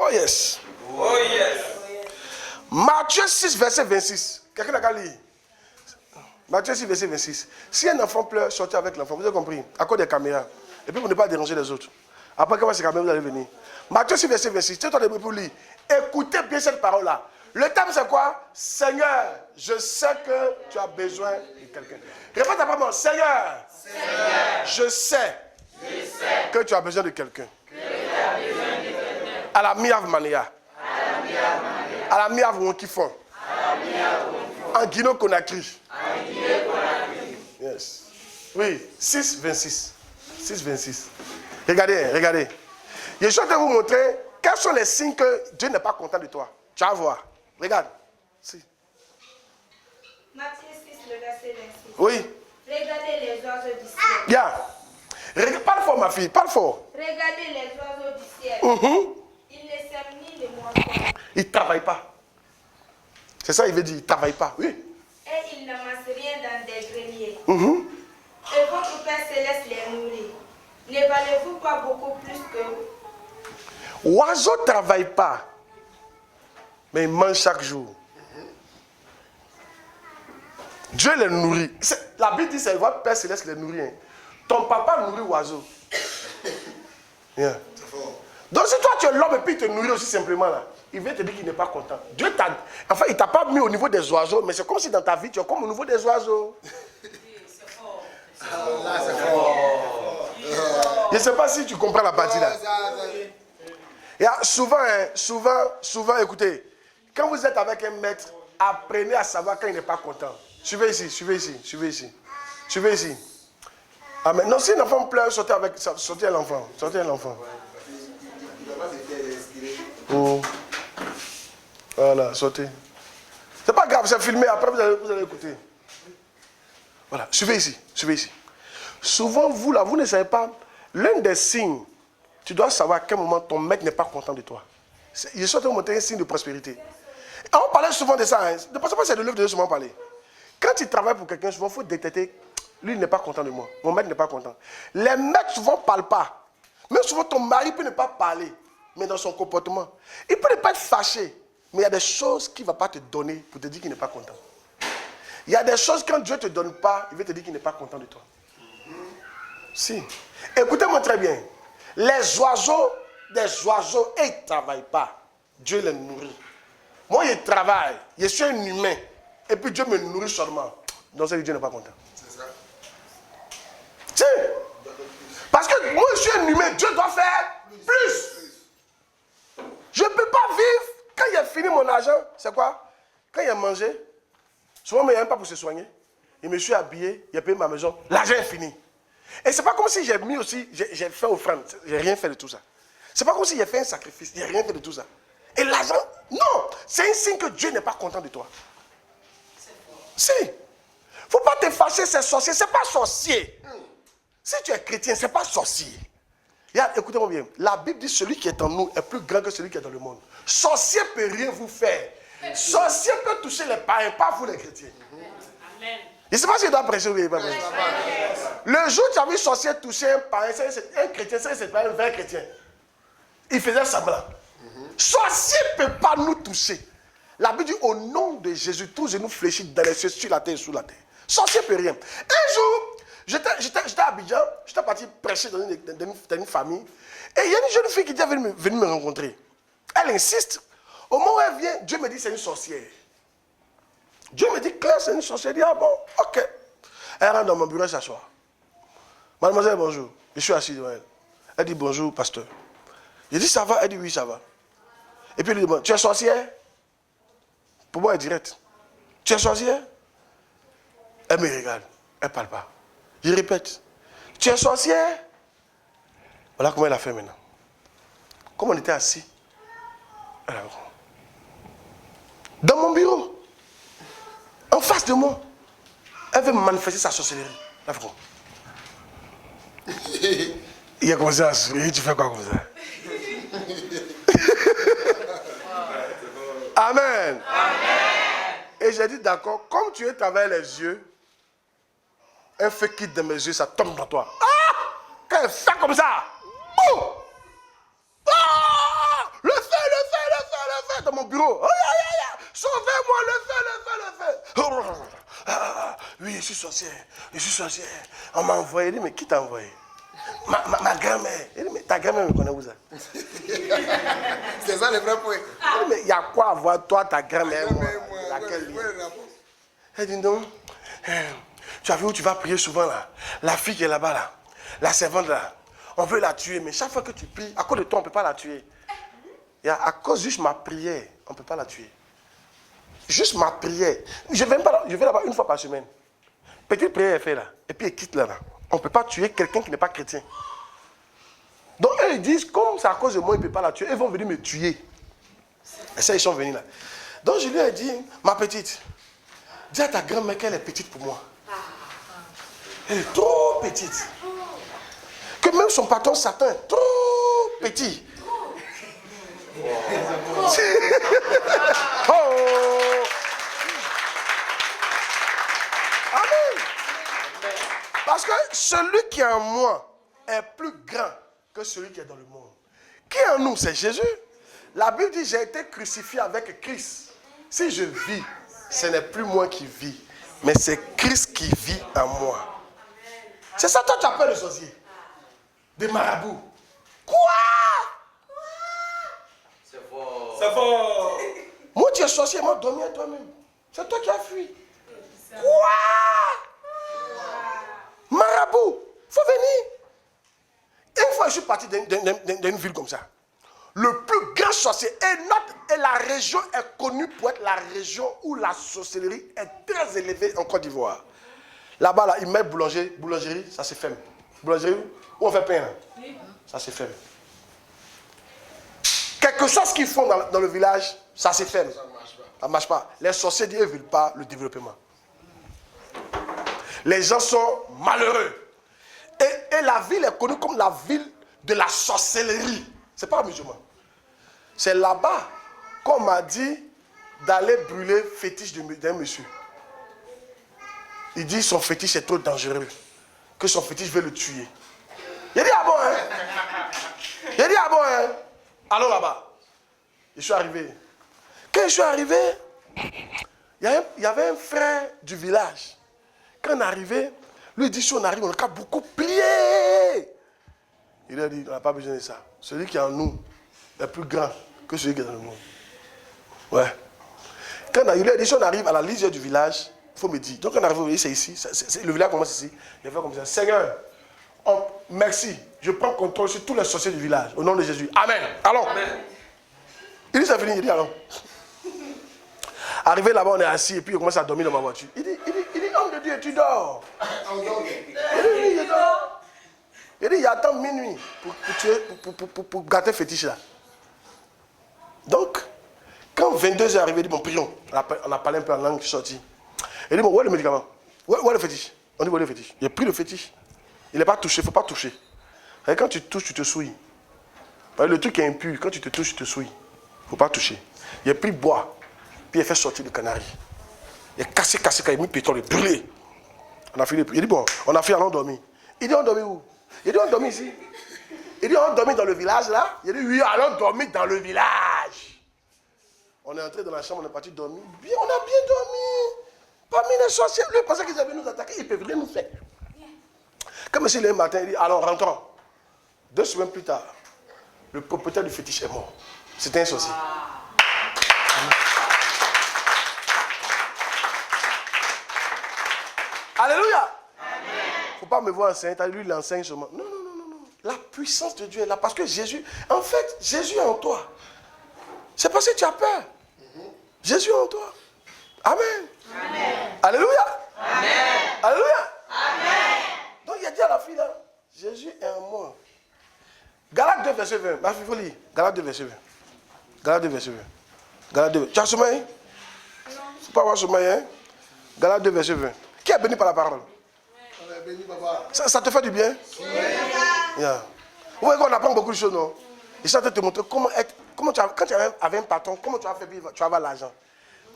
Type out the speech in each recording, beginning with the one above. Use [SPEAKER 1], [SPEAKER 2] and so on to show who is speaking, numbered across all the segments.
[SPEAKER 1] Oh yes.
[SPEAKER 2] Oh yes.
[SPEAKER 1] Matthieu 6, verset 26. Quelqu'un n'a qu'à lire. Matthieu 6, verset 26. Si un enfant pleure, sortez avec l'enfant. Vous avez compris? À cause des caméras. Et puis pour ne pas déranger les autres. Après, quand ces caméras, vous allez venir. Matthieu 6, verset 26. C'est toi pour lire. Écoutez bien cette parole-là. Le thème, c'est quoi? Seigneur, je sais que tu as besoin de quelqu'un. Répète après moi. Seigneur, je sais que tu as besoin de quelqu'un. À la miave mania. À la miave Wonkifon. En Guinée-Conakry. Yes. Oui, 6, 26. 6, 26. Regardez. Je suis en train de vous montrer quels sont les signes que Dieu n'est pas content de toi. Tu vas voir. Regarde. Si.
[SPEAKER 3] Matthieu 6, le verset 26.
[SPEAKER 1] Oui.
[SPEAKER 3] Regardez les oiseaux du ciel.
[SPEAKER 1] Bien. Parle fort, ma fille. Parle fort.
[SPEAKER 3] Regardez les oiseaux du ciel. Ils ne sèment ni ne moissonnent.
[SPEAKER 1] Il ne travaille pas. C'est ça, il veut dire. Il ne travaille pas. Oui.
[SPEAKER 3] Et ils n'amassent rien dans des greniers. Et votre Père Céleste les nourrit. Ne valez-vous pas beaucoup plus que...
[SPEAKER 1] Oiseau ne travaille pas. Mais il mange chaque jour. Dieu les nourrit. La Bible dit que c'est votre Père Céleste qui les nourrit. Hein. Ton papa nourrit oiseau. Yeah. Donc si toi tu es l'homme et puis il te nourrit aussi simplement là, il vient te dire qu'il n'est pas content. Dieu t'a... Enfin, il ne t'a pas mis au niveau des oiseaux, mais c'est comme si dans ta vie tu es comme au niveau des oiseaux.
[SPEAKER 2] C'est fort.
[SPEAKER 4] Là, c'est fort.
[SPEAKER 1] Je ne sais pas si tu comprends la partie là. Souvent, écoutez, quand vous êtes avec un maître, apprenez à savoir quand il n'est pas content. Suivez ici. Amen. Non, si un enfant pleure, sortez à l'enfant. Oh. Voilà, sortez. C'est pas grave, c'est filmé, après vous allez écouter. Voilà, suivez ici. Souvent, vous ne savez pas, l'un des signes, tu dois savoir à quel moment ton maître n'est pas content de toi. Je suis en train de montrer un signe de prospérité. Et on parlait souvent de ça, hein. Ne pensez pas que c'est de l'œuvre de Dieu souvent parler. Quand tu travailles pour quelqu'un, souvent, il faut détecter, lui, il n'est pas content de moi. Mon maître n'est pas content. Les maîtres, souvent, ne parlent pas. Même souvent, ton mari peut ne pas parler, mais dans son comportement. Il peut ne pas être fâché, mais il y a des choses qu'il ne va pas te donner pour te dire qu'il n'est pas content. Il y a des choses, quand Dieu ne te donne pas, il veut te dire qu'il n'est pas content de toi. Si. Écoutez-moi très bien. Les oiseaux, ils ne travaillent pas. Dieu les nourrit. Moi, je travaille. Je suis un humain. Et puis Dieu me nourrit seulement. Donc, ça, Dieu n'est pas content.
[SPEAKER 4] C'est ça.
[SPEAKER 1] Si. Parce que moi, je suis un humain. Dieu doit faire plus. Je ne peux pas vivre. Quand il a fini mon argent, c'est quoi? Quand il a mangé, souvent, il n'y a même pas pour se soigner. Je me suis habillé, il a payé ma maison. L'argent est fini. Et c'est pas comme si j'ai mis aussi, j'ai fait offrande. J'ai rien fait de tout ça. C'est pas comme si j'ai fait un sacrifice. J'ai rien fait de tout ça. Et l'argent, non. C'est un signe que Dieu n'est pas content de toi. Si. Faut pas te fâcher, c'est sorcier. C'est pas sorcier. Si tu es chrétien, c'est pas sorcier. Écoutez-moi bien. La Bible dit celui qui est en nous est plus grand que celui qui est dans le monde. Sorcier peut rien vous faire. Sorcier peut toucher les païens, pas vous les chrétiens.
[SPEAKER 2] Amen.
[SPEAKER 1] Je ne sais pas si je dois prêcher ou pas prêcher. Le jour où tu as vu sorcier toucher un païen, un chrétien, c'est pas un vrai chrétien. Il faisait semblant. Sorcier ne peut pas nous toucher. La Bible dit au nom de Jésus, tous genoux fléchis dans les cieux, sur la terre et sous la terre. Sorcier ne peut rien. Un jour, j'étais à Abidjan, j'étais parti prêcher dans une famille. Et il y a une jeune fille qui était venue me rencontrer. Elle insiste. Au moment où elle vient, Dieu me dit c'est une sorcière. Dieu me dit, Claire, c'est une sorcière. Elle dit, ah bon, ok. Elle rentre dans mon bureau, elle s'assoit. Mademoiselle, bonjour. Je suis assis devant elle. Elle dit, bonjour, pasteur. Je dis, ça va? Elle dit, oui, ça va. Et puis, elle lui demande, tu es sorcière? Pour moi, elle est directe. Tu es sorcière? Elle me regarde. Elle ne parle pas. Je répète, tu es sorcière? Voilà comment elle a fait maintenant. Comme on était assis, elle a... Dans mon bureau. En face de moi, elle veut manifester sa sorcellerie. Là, il a commencé à sourire, tu fais quoi comme ça? Amen. Et j'ai dit, d'accord, comme tu es travers les yeux, un feu quitte de mes yeux, ça tombe dans toi. Ah! Quand elle fait comme ça, boum! Ah! Le feu, mon bureau. Sauvez-moi, le feu. Oui, je suis sorcière. On m'a envoyé. Il dit, mais qui t'a envoyé? Ma grand-mère. Il dit, mais ta grand-mère me connaît où ça?
[SPEAKER 4] C'est ça le vrai point.
[SPEAKER 1] Il dit, mais il y a quoi à voir toi, ta grand-mère, moi? Laquelle lien? Elle dit, non. Tu as vu où tu vas prier souvent là? La fille qui est là-bas là. La servante là. On veut la tuer, mais chaque fois que tu pries, à cause de toi, on ne peut pas la tuer. Et à cause juste ma prière, on ne peut pas la tuer. Juste ma prière. Je vais là-bas une fois par semaine. Petite prière est faite là. Et puis elle quitte là. On ne peut pas tuer quelqu'un qui n'est pas chrétien. Donc eux ils disent, comme c'est à cause de moi, ils ne peuvent pas la tuer, ils vont venir me tuer. Et ça, ils sont venus là. Donc je lui ai dit, ma petite, dis à ta grand-mère qu'elle est petite pour moi. Elle est trop petite. Que même son patron Satan est trop petit. Oh. Amen. Parce que celui qui est en moi est plus grand que celui qui est dans le monde. Qui est en nous? C'est Jésus. La Bible dit, j'ai été crucifié avec Christ. Si je vis, ce n'est plus moi qui vis, mais c'est Christ qui vit en moi. C'est ça, toi tu appelles le sorcier. Des marabouts. Quoi?
[SPEAKER 2] C'est fort.
[SPEAKER 5] C'est fort.
[SPEAKER 1] Moi tu es sorcier, moi dormir à toi-même. C'est toi qui as fui. Quoi? Marabout, il faut venir. Une fois je suis parti d'une ville comme ça. Le plus grand sorcier, et la région est connue pour être la région où la sorcellerie est très élevée en Côte d'Ivoire. Là-bas, là, ils mettent boulangerie, ça se ferme. Boulangerie, où on fait pain, là. Ça se ferme. Quelque chose qu'ils font dans le village, ça se ferme. Ça ne marche pas. Les sorciers disent, ils ne veulent pas le développement. Les gens sont malheureux. Et la ville est connue comme la ville de la sorcellerie. Ce n'est pas un musulman. C'est là-bas qu'on m'a dit d'aller brûler le fétiche d'un monsieur. Il dit son fétiche est trop dangereux. Que son fétiche veut le tuer. Il dit, ah bon, hein? Il dit, ah bon, hein? Allons là-bas. Je suis arrivé. Quand je suis arrivé, il y avait un frère du village. Quand on est arrivé, lui dit, si on arrive, on a beaucoup prier. Il a dit, on n'a pas besoin de ça. Celui qui est en nous est plus grand que celui qui est dans le monde. Ouais. Quand il a dit, si on arrive à la lisière du village, il faut me dire. Donc on arrive, c'est ici. Le village commence ici. Il fait comme ça. Seigneur, merci. Je prends contrôle sur tous les sorciers du village. Au nom de Jésus. Amen. Allons. Amen. Il dit, c'est fini. Il dit, allons. Arrivé là-bas, on est assis et puis il commence à dormir dans ma voiture. Il dit, homme de Dieu, tu dors. Il dit, il attend minuit pour gâter fétiche là. Donc, quand 22h est arrivé, il dit, bon, prions. On a parlé un peu en langue, je suis sorti. Il dit, bon, où est le médicament? Où est le fétiche? On dit, où est le fétiche? Il a pris le fétiche. Il n'est pas touché, il ne faut pas toucher. Et quand tu touches, tu te souilles. Le truc est impur, quand tu te touches, tu te souilles. Il ne faut pas toucher. Il a pris bois, puis il a fait sortir le canari. Il a cassé, il a mis pétrole, il a brûlé. On a fini. Il dit, bon, on a fait, allons dormir. Il dit, on dormit où? Il dit, on dormit ici. Il dit, on dormit dans le village là? Il dit, oui, allons dormir dans le village. On est entré dans la chambre, on est parti dormir. Bien, on a bien dormi. Parmi les sorciers, lui, il pensait qu'ils allaient nous attaquer, ils ne peuvent rien nous faire. Comme monsieur le matin, il dit, alors rentrons. 2 semaines plus tard, le propriétaire du fétiche est mort. C'était un sorcier. Alléluia. Il ne faut pas me voir enseigner, lui il enseigne seulement. Non. La puissance de Dieu est là. Parce que Jésus, en fait, Jésus est en toi. C'est parce que tu as peur. Jésus est en toi. Amen. Amen. Alléluia. Amen. Alléluia. Amen. Donc il a dit à la fille là, Jésus est en moi. Galates 2, verset 20. Ma fille, il faut lire. Galates 2, verset 20. Galates 2, verset 20. Galates 2. Tu as sommeil? Non. Il ne faut pas avoir sommeil, hein? Galates 2, verset 20. Qui est béni par la parole?
[SPEAKER 4] On est béni, papa.
[SPEAKER 1] Ça te fait du bien? Oui. Yeah. Vous voyez qu'on apprend beaucoup de choses, non? Ils sont en train de te montrer quand tu avais un patron, comment tu as fait vivre, tu vas avoir l'argent.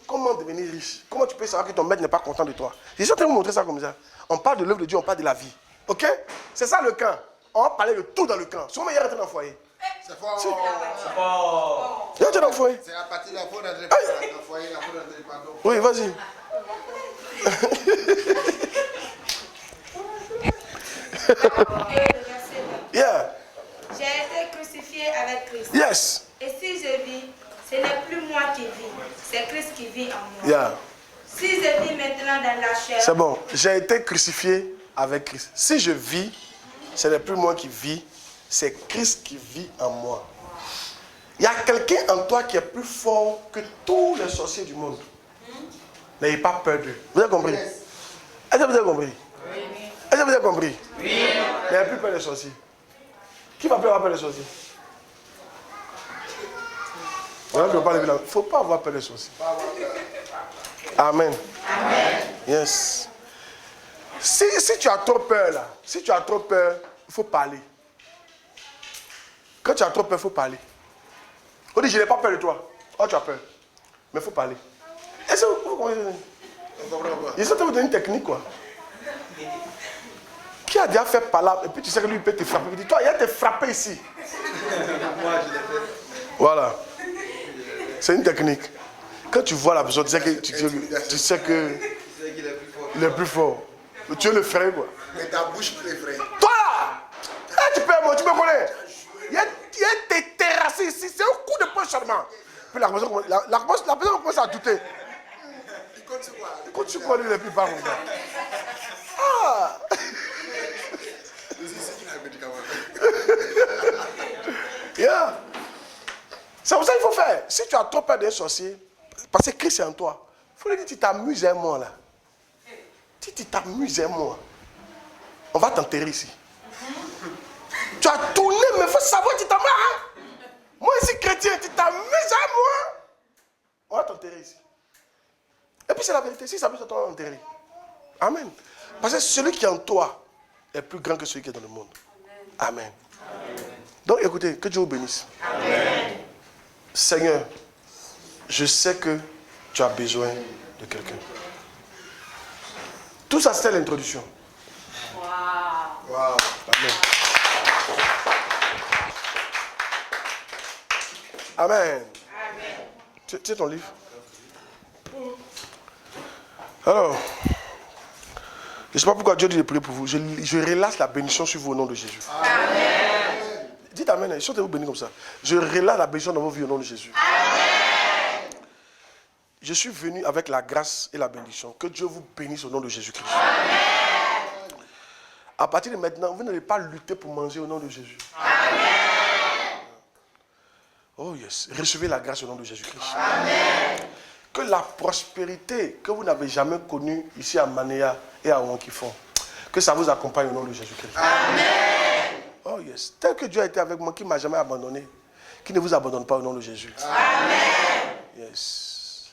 [SPEAKER 1] Comment devenir riche? Comment tu peux savoir que ton maître n'est pas content de toi? Ils sont en train de vous montrer ça comme ça. On parle de l'œuvre de Dieu, on parle de la vie. Ok? C'est ça le camp. On va parler de tout dans le camp. Sûrement, il est rentré dans le foyer.
[SPEAKER 4] C'est fort.
[SPEAKER 1] Il y a dans le foyer.
[SPEAKER 4] C'est à partir de la faute d'André.
[SPEAKER 1] Aïe.
[SPEAKER 4] Dans le foyer, la faute d'André, pardon.
[SPEAKER 1] Oui, vas-y. Yeah.
[SPEAKER 3] J'ai été crucifié avec Christ.
[SPEAKER 1] Yes.
[SPEAKER 3] Et si je vis, ce n'est plus moi qui vis, c'est Christ qui vit en moi.
[SPEAKER 1] Yeah.
[SPEAKER 3] Si je vis maintenant dans la chair,
[SPEAKER 1] C'est bon. J'ai été crucifié avec Christ. Si je vis, ce n'est plus moi qui vis, c'est Christ qui vit en moi. Il y a quelqu'un en toi qui est plus fort que tous les sorciers du monde. N'ayez pas peur d'eux. Vous avez compris? Est-ce que vous avez compris? Est-ce que vous avez compris? Oui. N'ayez plus peur des sorciers. Qui va plus avoir peur des sorciers? Il ne faut pas avoir peur des sorciers. Amen. Amen. Yes. Si tu as trop peur là, si tu as trop peur, il faut parler. Quand tu as trop peur, il faut parler. On dit, je n'ai pas peur de toi. Oh, tu as peur. Mais il faut parler. Est-ce que vous comprenez? Ils sont en train de vous donner une technique, quoi. Qui a déjà fait par là, et puis tu sais que lui, il peut te frapper. Il dit, toi, il a te frappé ici.
[SPEAKER 4] Moi, je l'ai fait.
[SPEAKER 1] Voilà. C'est une technique. Quand tu vois la personne, tu sais que, tu sais que il est plus fort. Tu es le frère, quoi.
[SPEAKER 4] Mais ta bouche peut l'effrayer.
[SPEAKER 1] Toi là, tu peux, moi, tu me connais. Il y a des terrassés ici, c'est un coup de poing seulement. Puis la personne commence à douter.
[SPEAKER 4] Il compte sur quoi?
[SPEAKER 1] Il compte sur quoi, lui, il n'est plus pas comme ça. Ah.
[SPEAKER 4] C'est qu'il a un médicament.
[SPEAKER 1] Yeah. C'est pour ça qu'il faut faire. Si tu as trop peur des sorciers, parce que Christ est en toi, il faut lui dire, tu t'amuses un mois là. Si tu t'amuses un mois, on va t'enterrer ici. Tu as tourné, mais il faut savoir que tu t'amuses. Hein? Moi ici chrétien, tu t'amuses un mois, on va t'enterrer ici. Et puis c'est la vérité, si ça peut t'enterrer, on va t'enterrer. Amen. Parce que celui qui est en toi est plus grand que celui qui est dans le monde. Amen. Donc écoutez, que Dieu vous bénisse. Amen. Seigneur, je sais que tu as besoin de quelqu'un. Tout ça, c'était l'introduction.
[SPEAKER 4] Wow.
[SPEAKER 1] Amen. Amen. Tu as ton livre? Alors, je ne sais pas pourquoi Dieu dit de prier pour vous. Je relâche la bénédiction sur vous au nom de Jésus. Amen. Dites Amen. Chantez-vous bénis comme ça. Je relâche la bénédiction dans vos vies au nom de Jésus. Amen. Je suis venu avec la grâce et la bénédiction. Que Dieu vous bénisse au nom de Jésus-Christ. Amen. À partir de maintenant, vous n'allez pas lutter pour manger au nom de Jésus. Amen. Oh yes. Recevez la grâce au nom de Jésus-Christ. Amen. Que la prospérité que vous n'avez jamais connue ici à Manéa et à Wankifon, que ça vous accompagne au nom de Jésus-Christ. Amen. Oh yes. Tel que Dieu a été avec moi, qui ne m'a jamais abandonné, qui ne vous abandonne pas au nom de Jésus. Amen. Yes.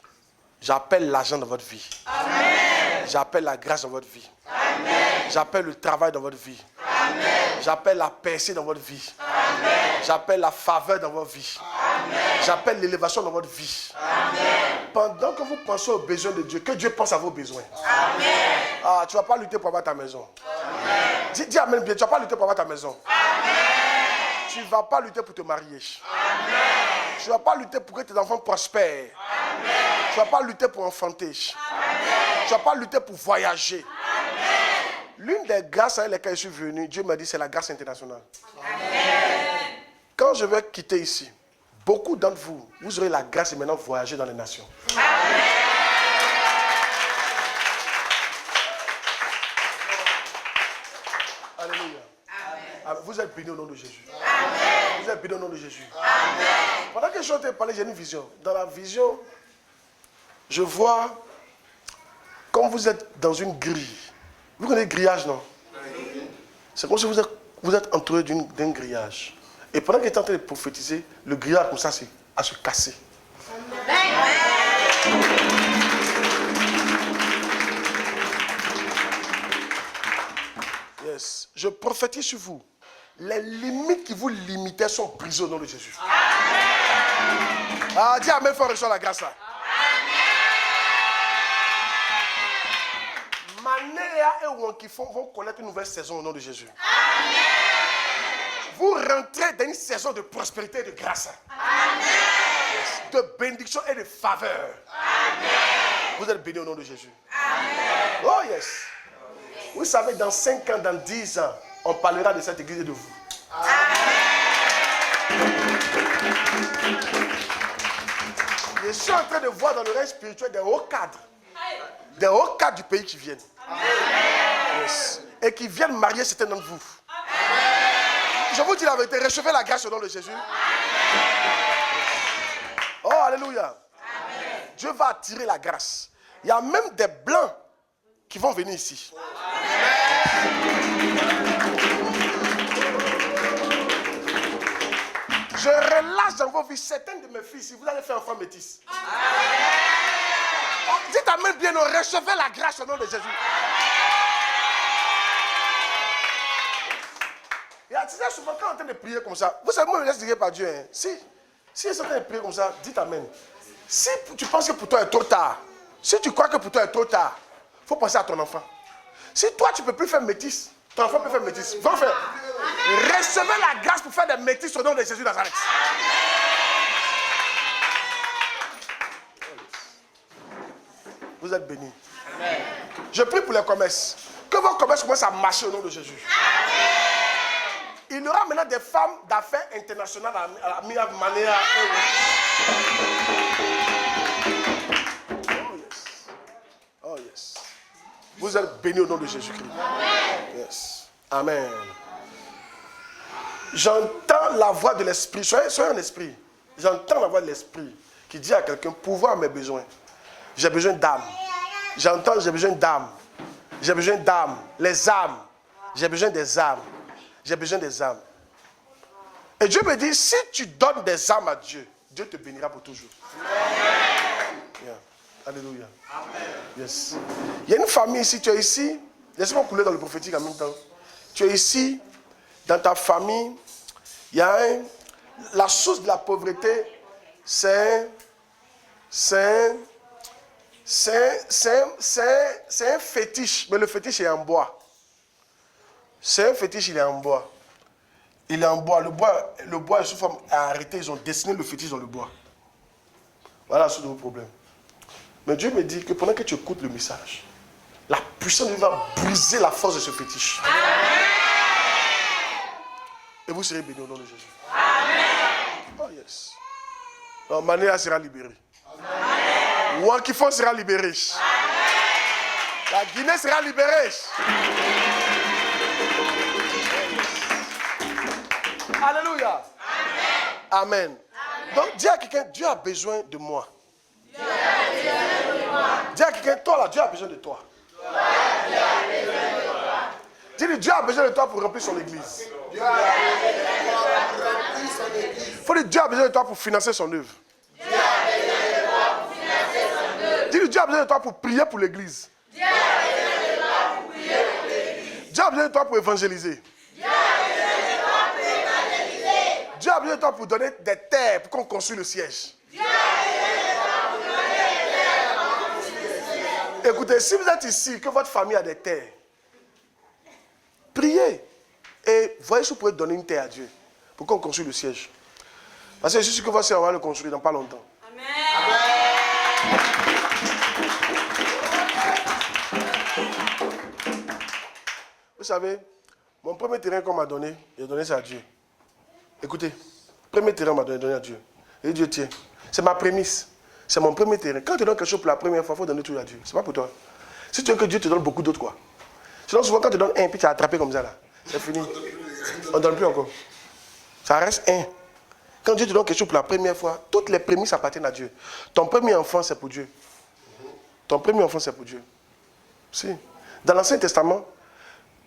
[SPEAKER 1] J'appelle l'argent dans votre vie. Amen. J'appelle la grâce dans votre vie. Amen. J'appelle le travail dans votre vie. Amen. J'appelle la percée dans votre vie. Amen. J'appelle la faveur dans votre vie. Amen. J'appelle l'élévation dans votre vie. Amen. Pendant que vous pensez aux besoins de Dieu, que Dieu pense à vos besoins. Amen. Ah, tu ne vas pas lutter pour avoir ta maison. Amen. Dis Amen bien, tu ne vas pas lutter pour avoir ta maison. Amen. Tu ne vas pas lutter pour te marier. Amen. Tu ne vas pas lutter pour que tes enfants prospèrent. Amen. Tu ne vas pas lutter pour enfanter. Amen. Tu ne vas pas lutter pour voyager. Amen. L'une des grâces avec lesquelles je suis venu, Dieu m'a dit, c'est la grâce internationale. Amen. Quand je vais quitter ici, beaucoup d'entre vous, vous aurez la grâce de maintenant voyager dans les nations. Amen. Alléluia. Amen. Vous êtes bénis au nom de Jésus. Amen. Vous êtes bénis au nom de Jésus. Amen. Pendant que je suis en train de parler, j'ai une vision. Dans la vision, je vois comme vous êtes dans une grille. Vous connaissez le grillage, non? C'est comme si vous êtes entouré d'un grillage. Et pendant qu'il est en train de prophétiser, le grillage comme ça, c'est à se casser. Yes. Je prophétise sur vous. Les limites qui vous limitaient sont brisées au nom de Jésus. Amen. Ah, dis Amen, il faut recevoir la grâce là. Manéa et Wankifon vont connaître une nouvelle saison au nom de Jésus. Amen. Vous rentrer dans une saison de prospérité et de grâce. Amen. De bénédiction et de faveur. Amen. Vous êtes bénis au nom de Jésus. Amen. Oh yes. Vous savez, dans 5 ans, dans 10 ans, on parlera de cette église et de vous. Amen. Je suis en train de voir dans le règne spirituel des hauts cadres. Des hauts cadres du pays qui viennent. Amen. Yes. Et qui viennent marier certains d'entre vous. Amen. Je vous dis la vérité, recevez la grâce au nom de Jésus. Amen. Oh, alléluia. Amen. Dieu va attirer la grâce. Il y a même des blancs qui vont venir ici. Amen. Je relâche dans vos vies certaines de mes filles. Si vous allez faire enfant métis. Oh, dites amen bien, recevez la grâce au nom de Jésus. Et tu sais, souvent quand on est en train de prier comme ça, vous savez, moi je me laisse dire par Dieu. Hein, si ils sont en train de prier comme ça, dites amen. Si tu penses que pour toi est trop tard, si tu crois que pour toi est trop tard, il faut penser à ton enfant. Si toi tu ne peux plus faire métis, ton enfant peut faire métis. Va faire. Amen. Recevez la grâce pour faire des métis au nom de Jésus Nazareth. Vous êtes bénis. Amen. Je prie pour les commerces. Que vos commerces commencent à marcher au nom de Jésus. Amen. Il y aura maintenant des femmes d'affaires internationales à la meilleure manière. Oh yes. Oh yes. Vous êtes bénis au nom de Jésus-Christ. Amen. Yes. Amen. J'entends la voix de l'esprit. Soyez un esprit. J'entends la voix de l'esprit qui dit à quelqu'un, pouvoir mes besoins. J'ai besoin d'âme. J'entends, j'ai besoin d'âme. J'ai besoin d'âme. Les âmes. J'ai besoin des âmes. J'ai besoin des âmes. Et Dieu me dit, si tu donnes des âmes à Dieu, Dieu te bénira pour toujours. Amen. Yeah. Alléluia. Amen. Yes. Il y a une famille ici, tu es ici. Laisse-moi couler dans le prophétique en même temps. Tu es ici, dans ta famille. Il y a la source de la pauvreté, c'est un fétiche. Mais le fétiche est en bois. C'est un fétiche, il est en bois. Il est en bois. Le bois est sous forme arrêté. Ils ont dessiné le fétiche dans le bois. Voilà la source de vos problèmes. Mais Dieu me dit que pendant que tu écoutes le message, la puissance de Dieu va briser la force de ce fétiche. Amen. Et vous serez bénis au nom de Jésus. Amen. Oh yes. Non, Manéa sera libérée. Amen. Wankifon sera libéré. Amen. La Guinée sera libérée. Alléluia. Amen. Amen. Donc dis à quelqu'un, Dieu a besoin de moi. Dieu a besoin de moi. Dis à quelqu'un, toi là, Dieu a besoin de toi. Dieu a besoin de toi. Dis-lui, Dieu a besoin de toi pour remplir son église. Dieu a besoin de toi pour remplir son église. Il faut dire, Dieu a besoin de toi pour financer son œuvre. Dieu a besoin de toi pour financer son œuvre. Dis-lui, Dieu a besoin de toi pour prier pour l'église. Dieu a besoin de toi pour prier pour l'église. Dieu a besoin de toi pour évangéliser. Dieu a besoin de toi pour donner des terres pour qu'on construise le siège. Dieu a besoin de toi pour donner des terres pour qu'on construise le siège. Écoutez, si vous êtes ici, que votre famille a des terres, priez et voyez si vous pouvez donner une terre à Dieu pour qu'on construise le siège. Parce que je suis sûr que votre sœur va le construire dans pas longtemps. Amen. Vous savez, mon premier terrain qu'on m'a donné, j'ai donné ça à Dieu. Écoutez, premier terrain m'a donné à Dieu. Et Dieu tient. C'est ma prémisse. C'est mon premier terrain. Quand tu donnes quelque chose pour la première fois, il faut donner tout à Dieu. C'est pas pour toi. Si tu veux que Dieu te donne beaucoup d'autres, quoi. Sinon, souvent, quand tu donnes un, puis tu as attrapé comme ça, là, c'est fini. On ne donne plus encore. Ça reste un. Quand Dieu te donne quelque chose pour la première fois, toutes les prémices appartiennent à Dieu. Ton premier enfant, c'est pour Dieu. Ton premier enfant, c'est pour Dieu. Si. Dans l'Ancien Testament,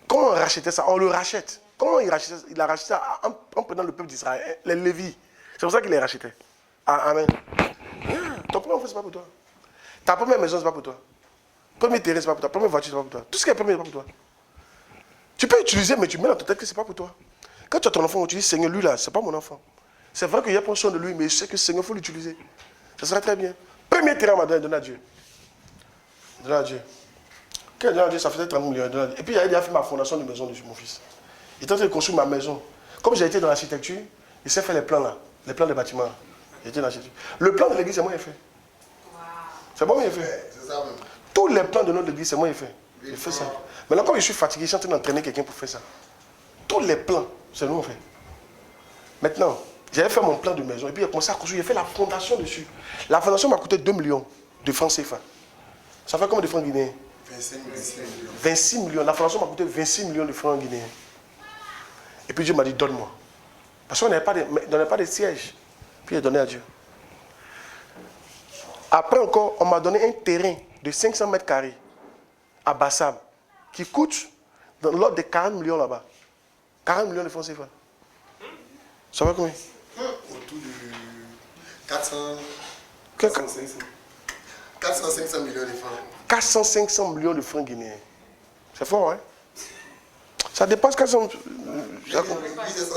[SPEAKER 1] comment on rachetait ça? On le rachète. Comment il a racheté ça en prenant le peuple d'Israël, les Lévites. C'est pour ça qu'il les rachetait. Amen. Ton premier enfant, ce n'est pas pour toi. Ta première maison, ce n'est pas pour toi. Premier terrain, ce n'est pas pour toi. Première voiture, ce n'est pas pour toi. Tout ce qui est premier, ce n'est pas pour toi. Tu peux utiliser, mais tu mets dans ta tête que ce n'est pas pour toi. Quand tu as ton enfant, tu dis, Seigneur, lui là, ce n'est pas mon enfant. C'est vrai qu'il y a pas soin de lui, mais je sais que Seigneur, il faut l'utiliser. Ça serait très bien. Premier terrain, m'a donné à Dieu. Donné à Dieu. Quand il a donné à Dieu, ça faisait 30 millions. Et puis il a fait ma fondation de maison de mon fils. Il était en train de construire ma maison. Comme j'ai été dans l'architecture, je sais faire les plans là, les plans des bâtiments. J'ai été dans l'architecture. Le plan de l'église, c'est moi qui ai fait. C'est moi qui ai fait.
[SPEAKER 4] C'est ça même.
[SPEAKER 1] Tous les plans de notre église, c'est moi qui ai fait. J'ai fait ça. Maintenant, comme je suis fatigué, je suis en train d'entraîner quelqu'un pour faire ça. Tous les plans, c'est nous qui fait. Maintenant, j'avais fait mon plan de maison et puis j'ai commencé à construire. J'ai fait la fondation dessus. La fondation m'a coûté 2 millions de francs CFA. Ça fait combien de francs guinéens?
[SPEAKER 4] 26 millions.
[SPEAKER 1] 26 millions. La fondation m'a coûté 26 millions de francs guinéens. Et puis Dieu m'a dit, donne-moi. Parce qu'on n'avait pas de siège. Puis j'ai donné à Dieu. Après encore, on m'a donné un terrain de 500 mètres carrés à Bassam qui coûte dans l'ordre de 40 millions là-bas. 40 millions de francs CFA. Ça va combien?
[SPEAKER 4] Autour de 400,
[SPEAKER 1] Quel-
[SPEAKER 4] 500 millions de francs.
[SPEAKER 1] 400-500 millions de francs guinéens. C'est fort, hein? Ça dépasse 400...
[SPEAKER 4] Autour de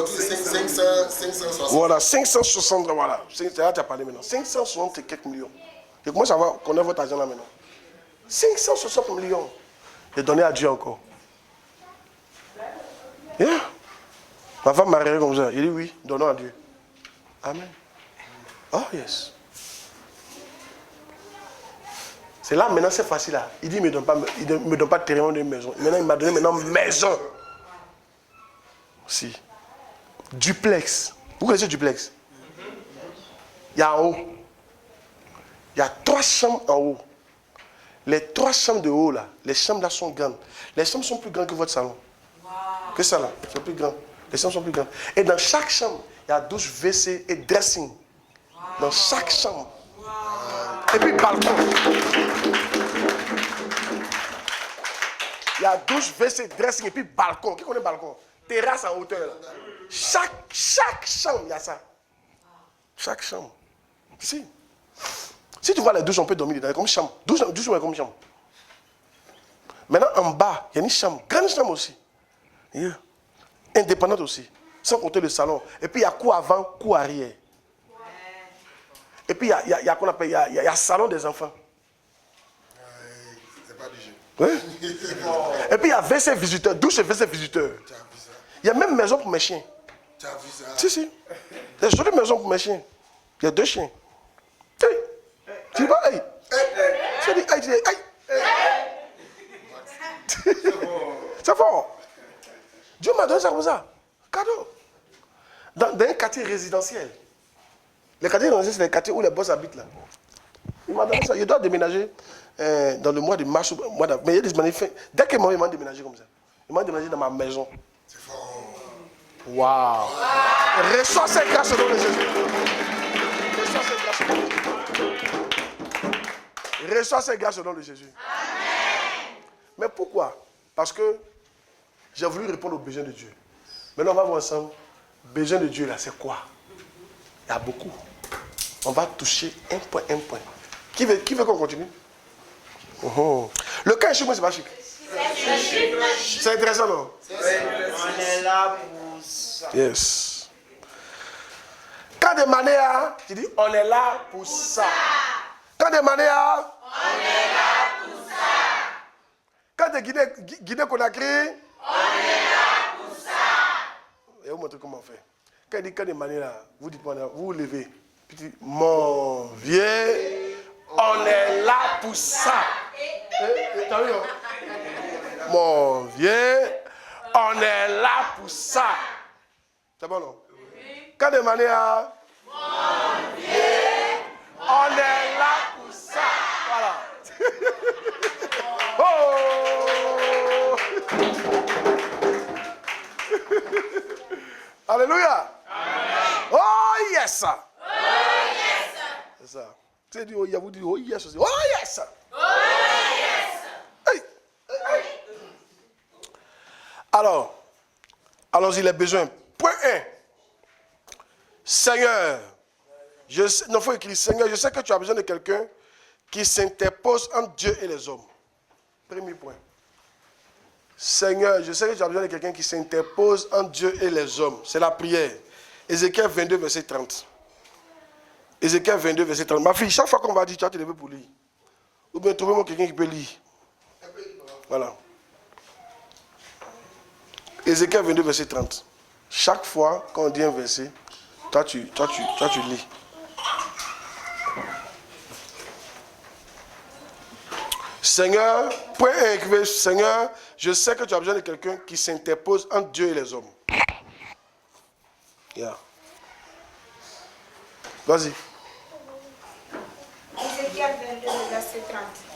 [SPEAKER 4] 560.
[SPEAKER 1] Voilà, 560, voilà. C'est là que tu as parlé maintenant. 560 et quelques millions. Et comment ça va connaître votre argent là maintenant? 560 millions. J'ai donné à Dieu encore. Yeah. Ma femme m'a regardé comme ça. Il dit oui, donnons à Dieu. Amen. Oh yes. C'est là maintenant, c'est facile là. Il dit, il ne me donne pas de terrain de maison. Maintenant, il m'a donné maintenant maison. Si. Duplex. Vous connaissez duplex? Il y a en haut. Il y a 3 chambres en haut. Les 3 chambres de haut là, les chambres là sont grandes. Les chambres sont plus grandes que votre salon. Que ça là, c'est plus grand. Les chambres sont plus grandes. Et dans chaque chambre, il y a 12 WC et dressing. Dans chaque chambre. Et puis balcon. Il y a 12 WC, dressing et puis balcon. Qui connaît balcon? Terrasse en hauteur. Là. Chaque chambre, il y a ça. Chaque chambre. Si tu vois les douches, on peut dormir dedans comme chambre. Douche comme chambre. Maintenant, en bas, il y a une chambre. Grande chambre aussi. Yeah. Indépendante aussi. Sans compter le salon. Et puis, il y a cour avant, cour arrière. Et puis, il y a salon des enfants.
[SPEAKER 4] C'est pas du jeu.
[SPEAKER 1] Oui. Et puis, il y a WC visiteur. Douche et WC visiteur.
[SPEAKER 4] Tu as vu ça?
[SPEAKER 1] Il y a même maison pour mes chiens.
[SPEAKER 4] Tu as vu ça?
[SPEAKER 1] Si. Il y a une jolie maison pour mes chiens. Il y a 2 chiens. Hey. Tu vas, hey. Tu dis, hey, tu dis, hey. C'est fort. Dieu m'a donné ça comme ça. Cadeau. Dans un quartier résidentiel. Les quartiers résidentiels, c'est les quartiers où les boss habitent là. Il m'a donné ça. Il doit déménager dans le mois de mars ou mois d'avril. Mais il y a des manifestants. Dès qu'il m'a déménagé comme ça. Il m'a déménagé dans ma maison.
[SPEAKER 4] C'est fort.
[SPEAKER 1] Waouh. Reçois ces grâces au nom de Jésus. Reçois ces grâces au nom de Jésus. Reçois ces grâces au nom de Jésus. Amen. Mais pourquoi? Parce que j'ai voulu répondre aux besoins de Dieu. Maintenant, on va voir ensemble. Besoin de Dieu, là, c'est quoi? Il y a beaucoup. On va toucher un point. Qui veut qu'on continue? Le cas est chic, moi, c'est pas chic. C'est intéressant, non?
[SPEAKER 5] On est là pour ça.
[SPEAKER 1] Yes. Quand des manières, tu dis, on est là pour ça. Quand des manières, on est là pour ça. Quand des Guinée-Conakry, on est là pour ça. Et vous montrez comment on fait. Quand il dit quand des manières, vous dites, vous vous levez. Puis tu dis, mon vieux, on est là pour ça. T'as vu, non? Mon vieux, on est là pour ça. C'est bon, non? Quand des manières, mon vieux, on est là pour ça. Voilà. Oh! Alléluia. Amen. Oh yes. Oh yes. C'est ça. Tu sais, vous dites oh yes aussi. Oh yes. Oh yes. Hey. Alors, allons-y les besoins. Point 1. Seigneur, il faut écrire, Seigneur, je sais que tu as besoin de quelqu'un qui s'interpose entre Dieu et les hommes. Premier point. Seigneur, je sais que tu as besoin de quelqu'un qui s'interpose entre Dieu et les hommes. C'est la prière. Ézéchiel 22, verset 30. Ézéchiel 22, verset 30. Ma fille, chaque fois qu'on va dire, tu vas te lever pour lire. Ou bien trouvez-moi quelqu'un qui peut lire. Voilà. Ézéchiel 22, verset 30. Chaque fois qu'on dit un verset, toi tu lis. Seigneur, point 1, écrivez, Seigneur, je sais que tu as besoin de quelqu'un qui s'interpose entre Dieu et les hommes. Yeah. Vas-y.
[SPEAKER 3] Ézéchiel 22, verset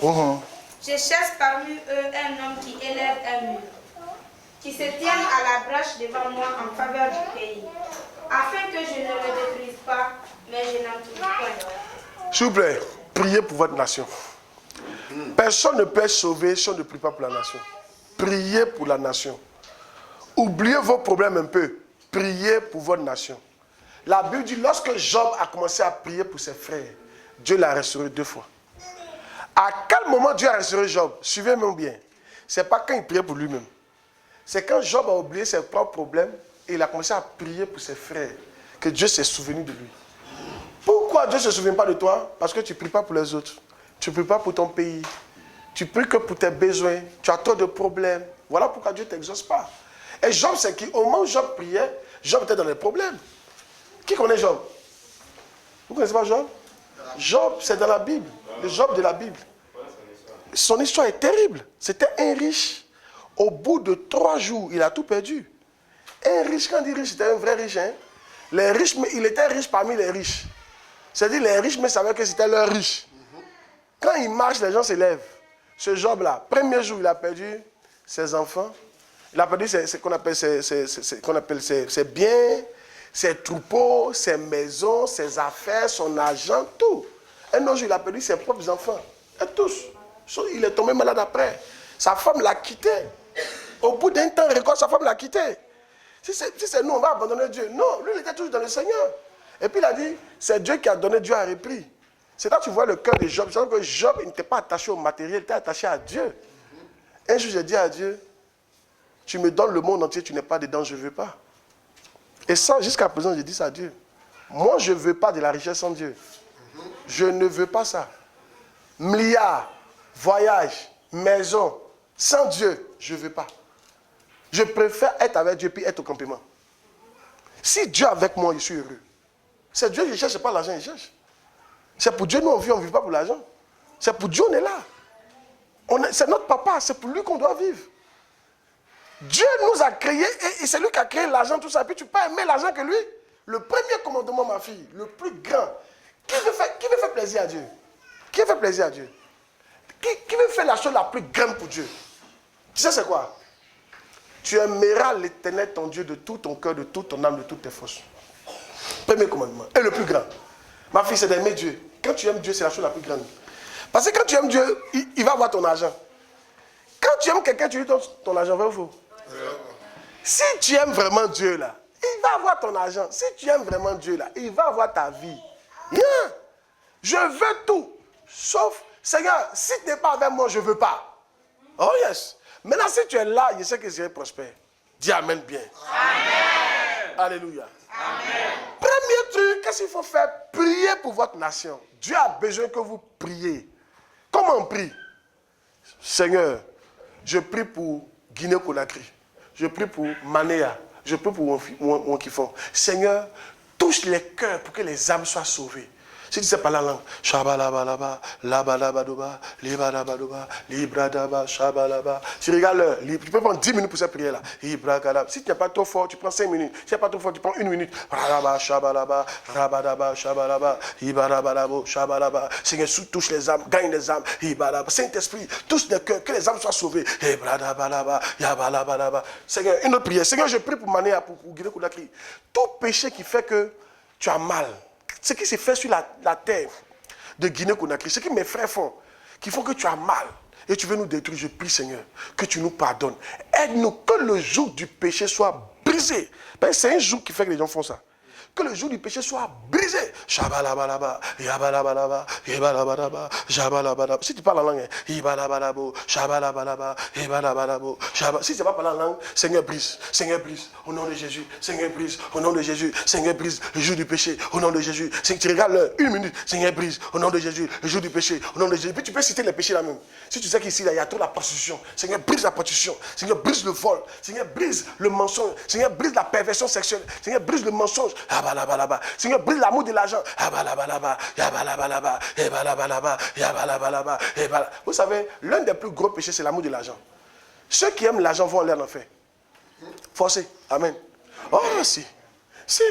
[SPEAKER 3] 30. Je cherche parmi eux un homme qui élève un mur, qui se tienne à la brèche devant moi en faveur du pays, afin que je ne le détruise pas, mais je n'en trouve point.
[SPEAKER 1] S'il vous plaît, priez pour votre nation. Personne ne peut être sauvé si on ne prie pas pour la nation. Priez pour la nation. Oubliez vos problèmes un peu. Priez pour votre nation. La Bible dit, lorsque Job a commencé à prier pour ses frères, Dieu l'a restauré 2 fois. À quel moment Dieu a restauré Job? Suivez-moi bien. Ce n'est pas quand il priait pour lui-même. C'est quand Job a oublié ses propres problèmes et il a commencé à prier pour ses frères que Dieu s'est souvenu de lui. Pourquoi Dieu ne se souvient pas de toi? Parce que tu ne pries pas pour les autres. Tu ne pries pas pour ton pays. Tu pries que pour tes besoins. Tu as trop de problèmes. Voilà pourquoi Dieu ne t'exauce pas. Et Job, c'est qui? Au moment où Job priait, Job était dans les problèmes. Qui connaît Job? Vous ne connaissez pas Job? Job, c'est dans la Bible. Le Job de la Bible. Son histoire est terrible. C'était un riche. Au bout de 3 jours, il a tout perdu. Un riche, quand on dit riche, c'était un vrai riche. Hein? Les riches, mais il était riche parmi les riches. C'est-à-dire les riches, mais savaient que c'était leur riche. Quand il marche, les gens se lèvent. Ce Job-là, premier jour, il a perdu ses enfants. Il a perdu ce qu'on appelle ses biens, ses troupeaux, ses maisons, ses affaires, son argent, tout. Un autre jour, il a perdu ses propres enfants. Et tous. Il est tombé malade après. Sa femme l'a quitté. Au bout d'un temps record, sa femme l'a quitté. Si c'est nous, on va abandonner Dieu. Non, lui, il était toujours dans le Seigneur. Et puis il a dit, c'est Dieu qui a donné, Dieu a repris. C'est là que tu vois le cœur de Job. C'est que Job, il n'était pas attaché au matériel, il était attaché à Dieu. Un jour, j'ai dit à Dieu, tu me donnes le monde entier, tu n'es pas dedans, je ne veux pas. Et ça, jusqu'à présent, j'ai dit ça à Dieu. Moi, je ne veux pas de la richesse sans Dieu. Je ne veux pas ça. Milliards, voyages, maison, sans Dieu, je ne veux pas. Je préfère être avec Dieu puis être au campement. Si Dieu est avec moi, je suis heureux. C'est Dieu que je cherche, ce n'est pas l'argent que je cherche. C'est pour Dieu, nous on vit, on ne vit pas pour l'argent. C'est pour Dieu, on est là. C'est notre papa, c'est pour lui qu'on doit vivre. Dieu nous a créés et c'est lui qui a créé l'argent, tout ça. Et puis tu peux aimer l'argent que lui. Le premier commandement, ma fille, le plus grand. Qui veut faire plaisir à Dieu? Qui veut faire plaisir à Dieu? Qui veut faire la chose la plus grande pour Dieu? Tu sais c'est quoi? Tu aimeras l'Éternel ton Dieu de tout ton cœur, de toute ton âme, de toutes tes forces. Premier commandement. Et le plus grand. Ma fille, c'est d'aimer Dieu. Quand tu aimes Dieu, c'est la chose la plus grande. Parce que quand tu aimes Dieu, il va avoir ton argent. Quand tu aimes quelqu'un, tu lui donnes ton argent, vrai ou faux? Si tu aimes vraiment Dieu, là, il va avoir ton argent. Si tu aimes vraiment Dieu, là, il va avoir ta vie. Rien. Je veux tout. Sauf, Seigneur, si tu n'es pas avec moi, je ne veux pas. Oh yes. Maintenant, si tu es là, je sais que je serai prospère. Dis Amen bien. Amen. Alléluia. Amen. Premier truc, qu'est-ce qu'il faut faire? Prier pour votre nation. Dieu a besoin que vous priez. Comment on prie? Seigneur, je prie pour Guinée-Conakry. Je prie pour Manéa. Je prie pour Wonkifon. Seigneur, touche les cœurs pour que les âmes soient sauvées. Si tu ne sais pas la langue, Shabalabalaba, Labalabadoba, Libadabadoba, Libradaba, Shabalaba. Tu regardes l'heure, tu peux prendre 10 minutes pour cette prière-là. Si tu n'es pas trop fort, tu prends 5 minutes. Si tu n'es pas trop fort, tu prends 1 minute. Rababa, Shabalaba, Rabadaba, Shabalaba, Ibarabalabo, Shabalaba. Seigneur, touche les âmes, gagne les âmes. Ibaraba. Saint-Esprit, touche les cœurs, que les âmes soient sauvées. Ibradabalaba, Yabalabalaba. Seigneur, une autre prière. Seigneur, je prie pour Manéa, pour Guinée-Conakry. Tout péché qui fait que tu as mal. Ce qui s'est fait sur la terre de Guinée-Conakry, ce que mes frères font, qui font que tu as mal et tu veux nous détruire, je prie Seigneur, que tu nous pardonnes. Aide-nous que le joug du péché soit brisé. C'est un joug qui fait que les gens font ça. Que le joug du péché soit brisé. Shabalabalaba, yabalabalaba, yabalabalaba, jabalabalaba. Si tu parles en langue, yabalabalabo, shabalabalaba, yabalabalabo, shabalabalaba. Si tu ne vas pas parler en langue, Seigneur brise, Seigneur brise, au nom de Jésus, Seigneur brise, au nom de Jésus, Seigneur brise, le joug du péché, au nom de Jésus. Si tu regardes l'heure, 1 minute, Seigneur brise, au nom de Jésus, le joug du péché, au nom de Jésus. Puis tu peux citer les péchés là même. Si tu sais qu'ici, il y a trop la prostitution, Seigneur brise la prostitution, Seigneur brise le vol, Seigneur brise le mensonge, Seigneur brise la perversion sexuelle, Seigneur brise le mensonge, Seigneur brise l'amour de l'argent. Vous savez, l'un des plus gros péchés, c'est l'amour de l'argent. Ceux qui aiment l'argent vont aller en enfer. Forcé. Amen. Oh, si. Si.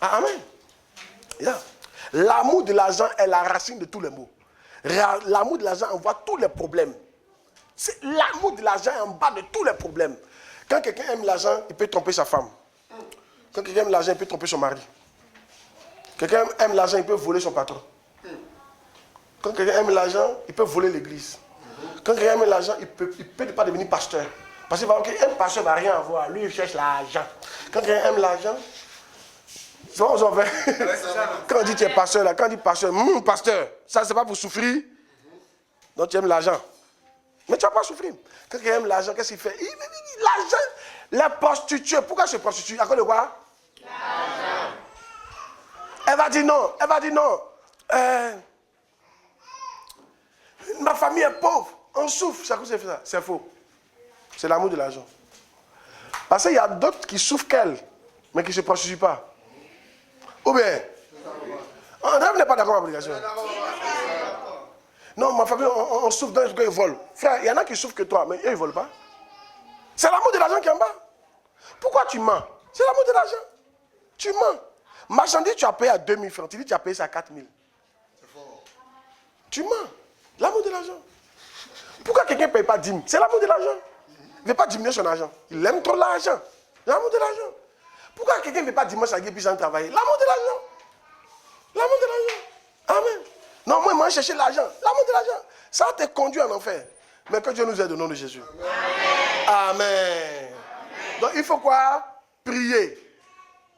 [SPEAKER 1] Amen. Yeah. L'amour de l'argent est la racine de tous les maux. L'amour de l'argent envoie tous les problèmes. L'amour de l'argent est en bas de tous les problèmes. Quand quelqu'un aime l'argent, il peut tromper sa femme. Quand quelqu'un aime l'argent, il peut tromper son mari. Quelqu'un aime l'argent, il peut voler son patron. Quand quelqu'un aime l'argent, il peut voler l'église. Quand quelqu'un aime l'argent, il ne peut pas devenir pasteur. Parce qu'un pasteur ne va rien avoir. Lui, il cherche l'argent. Quand quelqu'un aime l'argent, c'est pas ce qu'on fait. Quand on dit tu es pasteur, là, quand on dit pasteur, pasteur, ça c'est pas pour souffrir. Donc tu aimes l'argent. Mais tu ne vas pas souffrir. Quand quelqu'un aime l'argent, qu'est-ce qu'il fait? L'argent, les prostituées. Pourquoi se prostitue? À cause de quoi? L'argent. Elle va dire non. Elle va dire non. Ma famille est pauvre. On souffre. C'est à cause de ça. C'est faux. C'est l'amour de l'argent. Parce qu'il y a d'autres qui souffrent qu'elle, mais qui ne se prostituent pas. Ou bien, on n'est pas d'accord avec l'obligation. Non, ma famille, on souffre dans les trucs, ils volent. Frère, il y en a qui souffrent que toi, mais eux, ils ne volent pas. C'est l'amour de l'argent qui est en bas. Pourquoi tu mens? C'est l'amour de l'argent. Tu mens. Marchandise, tu as payé à 2000 francs. Tu dis que tu as payé ça à 4000. Tu mens. L'amour de l'argent. Pourquoi quelqu'un ne paye pas 10 000? C'est l'amour de l'argent. Il ne veut pas diminuer son argent. Il aime trop l'argent. L'amour de l'argent. Pourquoi quelqu'un ne veut pas dimanche à Gué puis sans travailler? L'amour de l'argent. L'amour de l'argent. Amen. Non, moi, je chercher l'argent. L'amour de l'argent. Ça te conduit en enfer. Mais que Dieu nous aide au nom de Jésus. Amen. Amen. Donc, il faut quoi? Prier.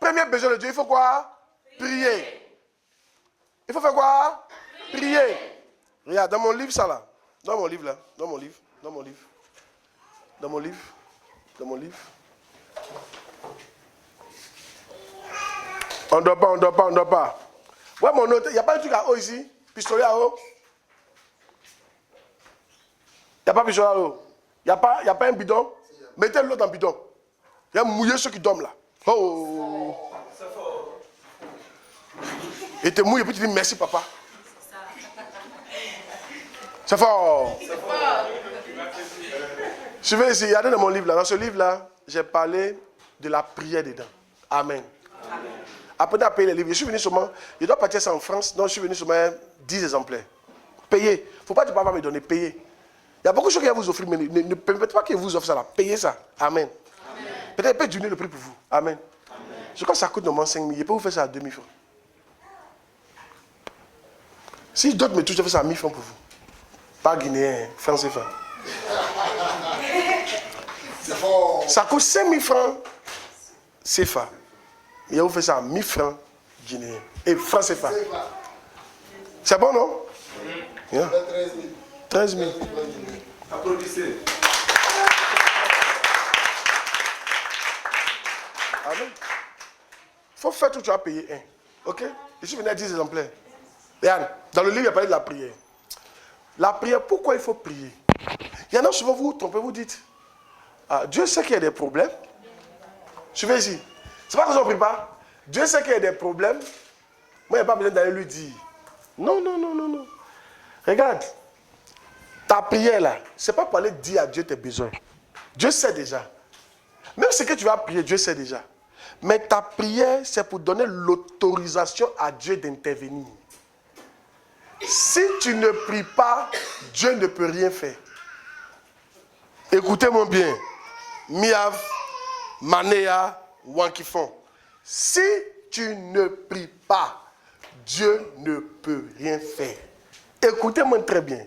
[SPEAKER 1] Premier besoin de Dieu, il faut quoi? Prier. Il faut faire quoi? Prier. Regarde, dans mon livre, ça là. Dans mon livre là. Dans mon livre. Dans mon livre. Dans mon livre. Dans mon livre. On ne dort pas, on ne dort pas, on ne dort pas. Ouais, mon autre, il n'y a pas un truc à eau ici? Pistolet à eau? Il n'y a pas de pistolet à eau? Il n'y a pas un bidon? Mettez l'eau dans le bidon. Il y a mouillé ceux qui dorment là. Oh! Et te mouille et puis tu dis merci papa. C'est fort. C'est fort. Suivez ici, regardez dans mon livre là. Dans ce livre là, j'ai parlé de la prière dedans. Amen. Amen. Apprenez à payer les livres. Je suis venu seulement, je dois partir ça en France, donc je suis venu seulement 10 exemplaires. Payez. Il ne faut pas que papa me donne, payez. Il y a beaucoup de choses qu'il va vous offrir, mais ne permettez pas qu'il vous offre ça là. Payez ça. Amen. Amen. Peut-être qu'il peut diminuer le prix pour vous. Amen. Amen. Je crois que ça coûte normalement 5 000. Il peut vous faire ça à 2 000 francs. Si d'autres me touchent, je fais ça à 1 000 francs pour vous. Pas guinéen, franc CFA. Ça coûte 5 000 francs CFA. Il vous fait ça à 1 000 francs guinéens. Et franc CFA. C'est bon, non? Yeah. 13 000.
[SPEAKER 2] Applaudissez.
[SPEAKER 1] Amen. Il faut faire tout, tu as payé un. Ok? Je suis venu à 10 exemplaires. Regarde, dans le livre, il y a parlé de la prière. La prière, pourquoi il faut prier? Il y en a souvent, vous vous trompez, vous dites, Dieu sait qu'il y a des problèmes. Suivez ici. C'est pas que on ne prie pas. Dieu sait qu'il y a des problèmes. Moi, il n'y a pas besoin d'aller lui dire. Non, non, non, non, non. Regarde. Ta prière là, ce n'est pas pour aller dire à Dieu tes besoins. Dieu sait déjà. Même ce que tu vas prier, Dieu sait déjà. Mais ta prière, c'est pour donner l'autorisation à Dieu d'intervenir. Si tu ne pries pas, Dieu ne peut rien faire. Écoutez-moi bien. Miav, Manéa, Wankifon. Si tu ne pries pas, Dieu ne peut rien faire. Écoutez-moi très bien.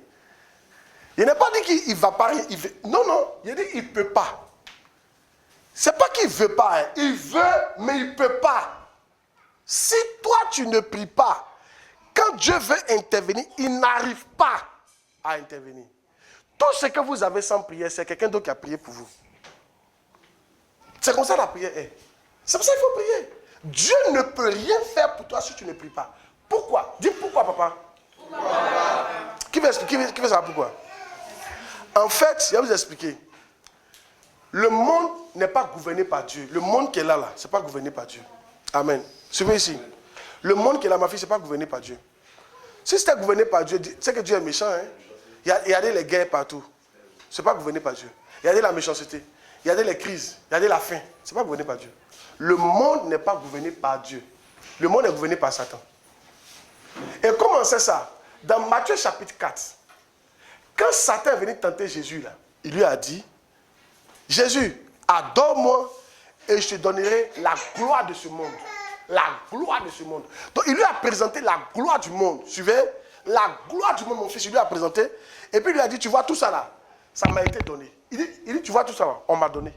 [SPEAKER 1] Il n'a pas dit qu'il ne va pas rien. Non, non. Il a dit qu'il ne peut pas. Ce n'est pas qu'il ne veut pas. Hein. Il veut, mais il ne peut pas. Si toi, tu ne pries pas, quand Dieu veut intervenir, il n'arrive pas à intervenir. Tout ce que vous avez sans prière, c'est quelqu'un d'autre qui a prié pour vous. C'est comme ça la prière est. C'est pour ça qu'il faut prier. Dieu ne peut rien faire pour toi si tu ne pries pas. Pourquoi? Dis pourquoi, papa. Pourquoi? Qui veut savoir pourquoi? En fait, je vais vous expliquer. Le monde n'est pas gouverné par Dieu. Le monde qui est là, ce n'est pas gouverné par Dieu. Amen. Suivez ici. Le monde qui est là, ma fille, ce n'est pas gouverné par Dieu. Si c'était gouverné par Dieu, c'est que Dieu est méchant. Hein? Il y a des guerres partout. Ce n'est pas gouverné par Dieu. Il y a de la méchanceté. Il y a des crises. Il y a de la faim. Ce n'est pas gouverné par Dieu. Le monde n'est pas gouverné par Dieu. Le monde est gouverné par Satan. Et comment c'est ça? Dans Matthieu chapitre 4, quand Satan est venu tenter Jésus, là, il lui a dit, Jésus, adore-moi et je te donnerai la gloire de ce monde. La gloire de ce monde. Donc il lui a présenté la gloire du monde. Suivez? La gloire du monde, mon fils, il lui a présenté. Et puis il lui a dit, tu vois tout ça là, ça m'a été donné. Il dit, tu vois tout ça là, on m'a donné.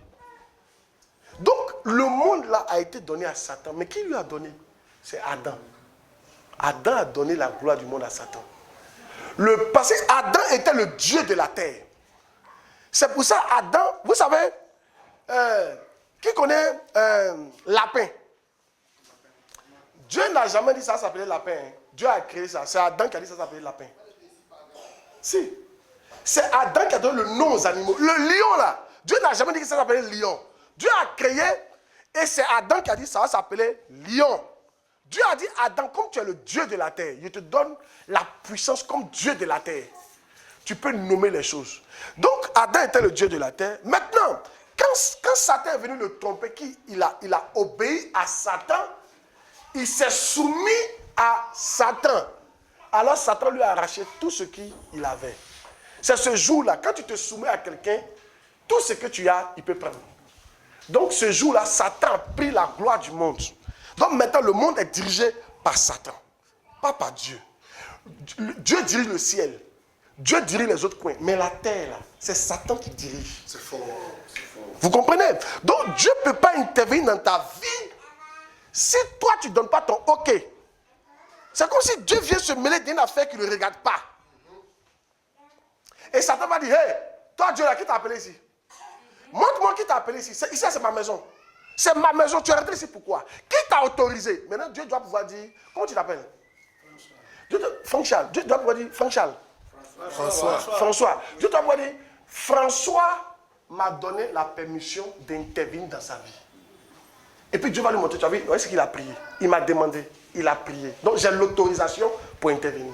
[SPEAKER 1] Donc le monde là a été donné à Satan. Mais qui lui a donné? C'est Adam. Adam a donné la gloire du monde à Satan. Parce que Adam était le Dieu de la terre. C'est pour ça Adam, vous savez, qui connaît lapin? Dieu n'a jamais dit ça s'appelait lapin. Hein. Dieu a créé ça. C'est Adam qui a dit ça s'appelait lapin. Si. C'est Adam qui a donné le nom aux animaux. Le lion là, Dieu n'a jamais dit que ça s'appelait lion. Dieu a créé et c'est Adam qui a dit ça s'appelait lion. Dieu a dit, Adam, comme tu es le Dieu de la terre, je te donne la puissance comme Dieu de la terre. Tu peux nommer les choses. Donc, Adam était le Dieu de la terre. Maintenant, quand Satan est venu le tromper, il a obéi à Satan, il s'est soumis à Satan. Alors, Satan lui a arraché tout ce qu'il avait. C'est ce jour-là, quand tu te soumets à quelqu'un, tout ce que tu as, il peut prendre. Donc, ce jour-là, Satan a pris la gloire du monde. Donc maintenant, le monde est dirigé par Satan, pas par Dieu. Dieu dirige le ciel. Dieu dirige les autres coins. Mais la terre, là, c'est Satan qui dirige.
[SPEAKER 4] C'est fort.
[SPEAKER 1] Vous comprenez? Donc Dieu ne peut pas intervenir dans ta vie si toi, tu ne donnes pas ton OK. C'est comme si Dieu vient se mêler d'une affaire qu'il ne regarde pas. Et Satan va dire, hey, toi Dieu, là, qui t'a appelé ici? Montre-moi qui t'a appelé ici. Ici, c'est ma maison. C'est ma maison, tu es rentré ici pourquoi? Qui t'a autorisé? Maintenant, Dieu doit pouvoir dire, comment tu t'appelles? Franck-Charles. Dieu doit pouvoir dire, Franck-Charles. François. Dieu doit pouvoir dire, François m'a donné la permission d'intervenir dans sa vie. Et puis Dieu va lui montrer, tu as vu, ce qu'il a prié. Il m'a demandé, il a prié. Donc j'ai l'autorisation pour intervenir.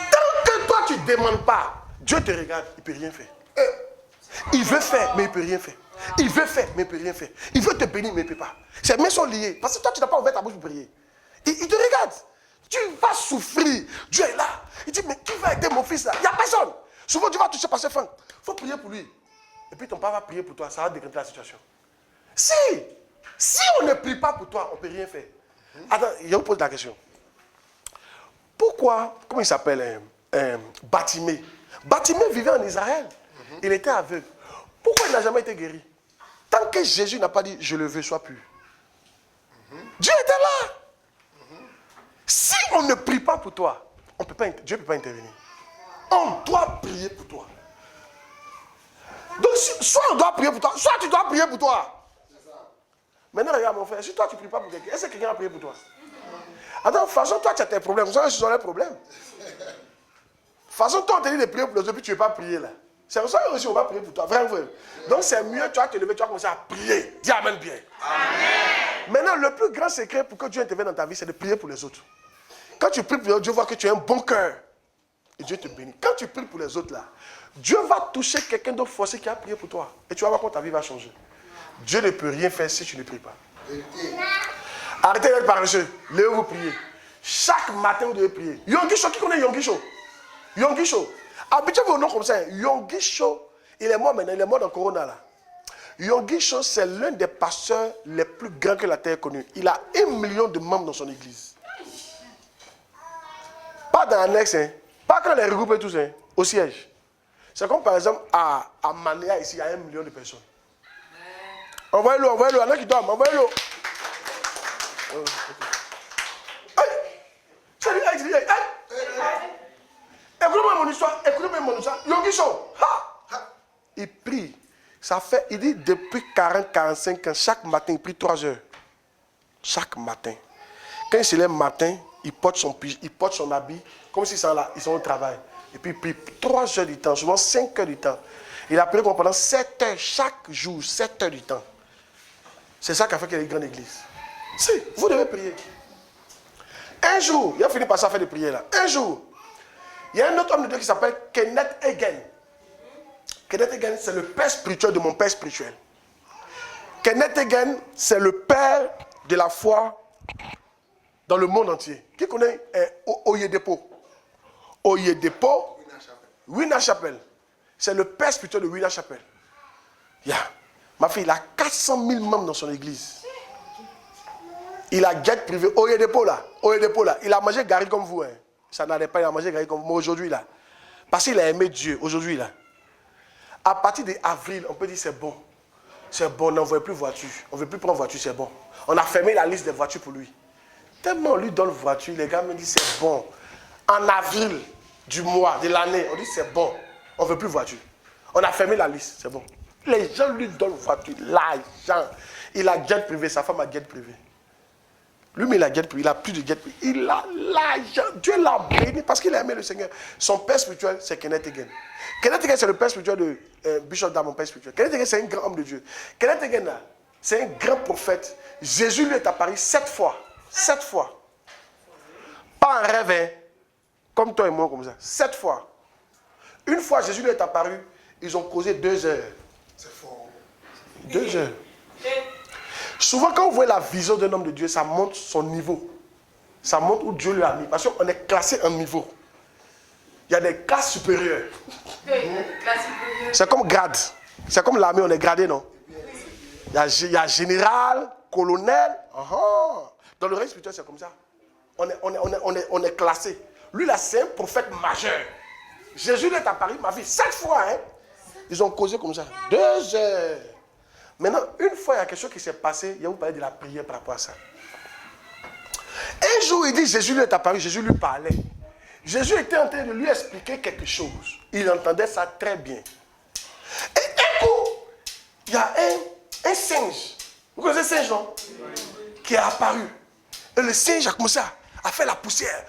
[SPEAKER 1] Tant que toi tu ne demandes pas, Dieu te regarde, il ne peut rien faire. Il veut faire, mais il ne peut rien faire. Il veut faire, mais il ne peut rien faire. Il veut te bénir, mais il ne peut pas. Ses mains sont liées. Parce que toi, tu n'as pas ouvert ta bouche pour prier. Il te regarde. Tu vas souffrir. Dieu est là. Il dit, mais qui va aider mon fils là? Il n'y a personne. Souvent, Dieu va toucher par ses fans. Il faut prier pour lui. Et puis ton père va prier pour toi. Ça va déclencher la situation. Si on ne prie pas pour toi, on ne peut rien faire. Attends, je vous pose la question. Pourquoi, comment il s'appelle Batimée? Batimée vivait en Israël. Il était aveugle. Pourquoi il n'a jamais été guéri? Tant que Jésus n'a pas dit, je le veux, sois pur. Dieu était là. Si on ne prie pas pour toi, Dieu ne peut pas intervenir. On doit prier pour toi. Donc, soit on doit prier pour toi, soit tu dois prier pour toi. Maintenant, regarde mon frère, si toi tu ne pries pas pour quelqu'un, est-ce que quelqu'un a prié pour toi? Attends, de toute façon, toi tu as tes problèmes, vous savez, ce sont les problèmes. De toute façon, toi on te dit de prier pour les autres, puis tu ne veux pas prier là. C'est pour ça que aussi on va prier pour toi, vrai. Donc c'est mieux, tu vas te lever, tu vas commencer à prier. Dis amen bien. Amen. Maintenant, le plus grand secret pour que Dieu intervienne dans ta vie, c'est de prier pour les autres. Quand tu pries pour les autres, Dieu voit que tu as un bon cœur. Et Dieu te bénit. Quand tu pries pour les autres là, Dieu va toucher quelqu'un d'autre forcé qui a prié pour toi. Et tu vas voir comment ta vie va changer. Dieu ne peut rien faire si tu ne pries pas. Arrêtez d'être paresseux. Levez-vous prier. Chaque matin, vous devez prier. Yongisho, qui connaît Yongisho? Yongisho. Habituez-vous au nom comme ça. Yongisho, il est mort maintenant, il est mort dans Corona là. Yongisho, c'est l'un des pasteurs les plus grands que la terre ait connu. Il a 1 million de membres dans son église. Pas dans l'annexe, hein. Pas quand les regroupés tous, hein. Au siège. C'est comme par exemple à Mania ici, il y a 1 million de personnes. Envoyez-le, il y en a qui dorment, envoyez-le. Ça fait, il dit, depuis 40-45 ans, chaque matin, il prie 3 heures. Chaque matin. Quand il se lève matin, il porte son habit, comme s'ils sont là, ils sont au travail. Et puis il prie 3 heures du temps, souvent 5 heures du temps. Il a prié pendant 7 heures, chaque jour, 7 heures du temps. C'est ça qui a fait qu'il y a une grande église. Si, vous devez prier. Un jour, il a fini par ça faire des prières là. Un jour, il y a un autre homme de Dieu qui s'appelle Kenneth Hagin. Kenneth Hagin, c'est le père spirituel de mon père spirituel. Kenneth Hagin, c'est le père de la foi dans le monde entier. Qui connaît Oyedepo? Oyedepo, Winner Chapel. C'est le père spirituel de Winner Chapel. Yeah. Ma fille, il a 400 000 membres dans son église. Il a jet privé. Oyedepo là. Il a mangé gari comme vous. Hein. Ça n'allait pas, il a mangé gari comme vous. Aujourd'hui là. Parce qu'il a aimé Dieu. Aujourd'hui là. À partir d'avril, on peut dire c'est bon. C'est bon, on n'en veut plus voiture. On ne veut plus prendre voiture, c'est bon. On a fermé la liste des voitures pour lui. Tellement on lui donne voiture, les gars me disent c'est bon. En avril du mois, de l'année, on dit c'est bon. On ne veut plus voiture. On a fermé la liste, c'est bon. Les gens lui donnent voiture, l'argent. Il a jet privé, sa femme a jet privé. Lui, il a jet privé, il a plus de jet privé. Il a l'argent. Dieu l'a béni parce qu'il a aimé le Seigneur. Son père spirituel, c'est Kenneth Hagin. Kenneth Hagin, c'est le père spirituel de Bishop Dan, mon père spirituel. Kenneth Hagin, c'est un grand homme de Dieu. Kenneth Hagin, c'est un grand prophète. Jésus lui est apparu 7 fois. 7 fois. Pas un rêve, hein, comme toi et moi, comme ça. 7 fois. Une fois, Jésus lui est apparu, ils ont causé 2 heures.
[SPEAKER 4] C'est fort.
[SPEAKER 1] 2 heures. Souvent, quand vous voyez la vision d'un homme de Dieu, ça montre son niveau. Ça montre où Dieu lui a mis. Parce qu'on est classé en niveau. Il y a des classes supérieures. C'est comme grade. C'est comme l'armée, on est gradé, non? Il y a général, colonel. Dans le règne spirituel, c'est comme ça. On est classé. Lui, là, c'est un prophète majeur. Jésus lui est apparu, ma vie, 7 fois. Hein? Ils ont causé comme ça. 2 heures. Maintenant, une fois, il y a quelque chose qui s'est passé. Il va vous parler de la prière par rapport à ça. Un jour, il dit, Jésus lui est apparu, Jésus lui parlait. Jésus était en train de lui expliquer quelque chose. Il entendait ça très bien. Et un coup, il y a un singe. Vous connaissez le singe, non? Qui est apparu. Et le singe a commencé à faire la poussière.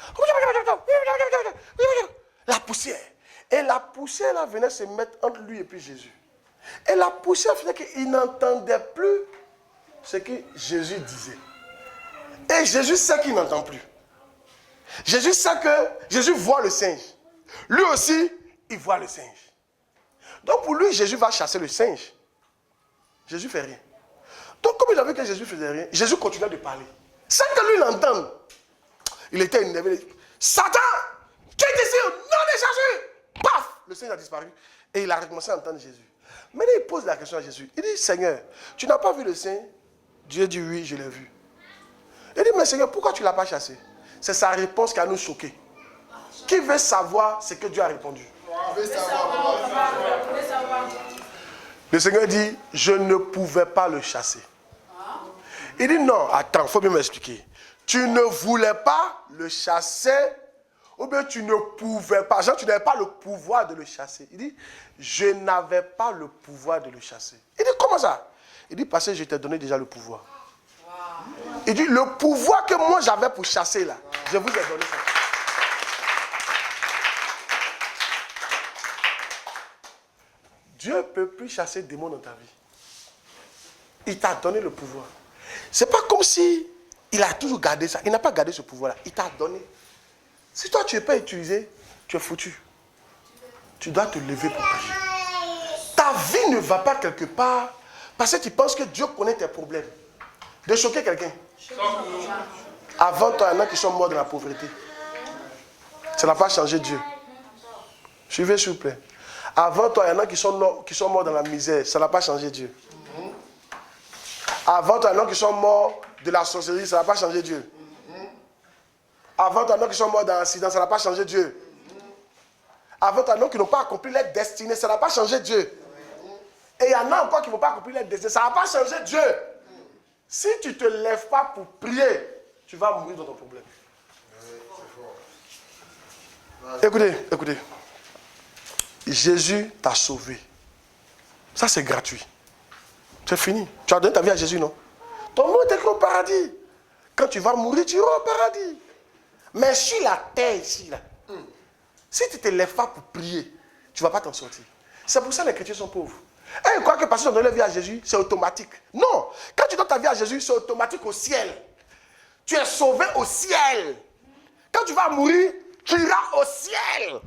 [SPEAKER 1] La poussière. Et la poussière là, venait se mettre entre lui et puis Jésus. Et la poussière faisait qu'il n'entendait plus ce que Jésus disait. Et Jésus sait qu'il n'entend plus. Jésus sait que Jésus voit le singe. Lui aussi, il voit le singe. Donc pour lui, Jésus va chasser le singe. Jésus ne fait rien. Donc comme il a vu que Jésus ne faisait rien, Jésus continuait de parler. Sans que lui l'entende. Il était énervé. Satan, qui est ici au nom de Jésus? Paf! Le singe a disparu. Et il a recommencé à entendre Jésus. Maintenant, il pose la question à Jésus. Il dit, Seigneur, tu n'as pas vu le singe? Dieu dit, oui, je l'ai vu. Il dit, mais Seigneur, pourquoi tu ne l'as pas chassé? C'est sa réponse qui a nous choqués. Qui veut savoir ce que Dieu a répondu? Le Seigneur dit, je ne pouvais pas le chasser. Il dit, non, attends, il faut bien m'expliquer. Tu ne voulais pas le chasser, ou bien tu ne pouvais pas. Genre, tu n'avais pas le pouvoir de le chasser. Il dit, je n'avais pas le pouvoir de le chasser. Il dit, comment ça? Il dit, parce que je t'ai donné déjà le pouvoir. Il dit, le pouvoir que moi j'avais pour chasser là, je vous ai donné ça. Dieu ne peut plus chasser des démons dans ta vie. Il t'a donné le pouvoir. Ce n'est pas comme si il a toujours gardé ça. Il n'a pas gardé ce pouvoir-là. Il t'a donné. Si toi tu n'es pas utilisé, tu es foutu. Tu dois te lever pour prier. Ta vie ne va pas quelque part parce que tu penses que Dieu connaît tes problèmes. De choquer quelqu'un. Avant toi, il y en a qui sont morts dans la pauvreté. Ça n'a pas changé Dieu. Suivez s'il vous plaît. Avant toi, il y en a qui sont morts dans la misère. Ça n'a pas changé Dieu. Avant toi, il y en a qui sont morts de la sorcellerie. Ça n'a pas changé Dieu. Avant toi, il y en a qui sont morts dans l'accident. Ça n'a pas changé Dieu. Avant toi, il y en a qui n'ont pas accompli leur destinée. Ça n'a pas changé Dieu. Et il y en a encore qui ne vont pas accomplir leur destinée. Ça n'a pas changé Dieu. Si tu ne te lèves pas pour prier, tu vas mourir dans ton problème. Écoutez. Jésus t'a sauvé. Ça, c'est gratuit. C'est fini. Tu as donné ta vie à Jésus, non? Ton nom est écrit au paradis. Quand tu vas mourir, tu iras au paradis. Mais sur la terre ici, là, si tu ne te lèves pas pour prier, tu ne vas pas t'en sortir. C'est pour ça que les chrétiens sont pauvres. Et ils croient que parce qu'ils ont donné la vie à Jésus, c'est automatique. Non. Quand tu donnes ta vie à Jésus, c'est automatique au ciel. Tu es sauvé au ciel. Quand tu vas mourir, tu iras au ciel.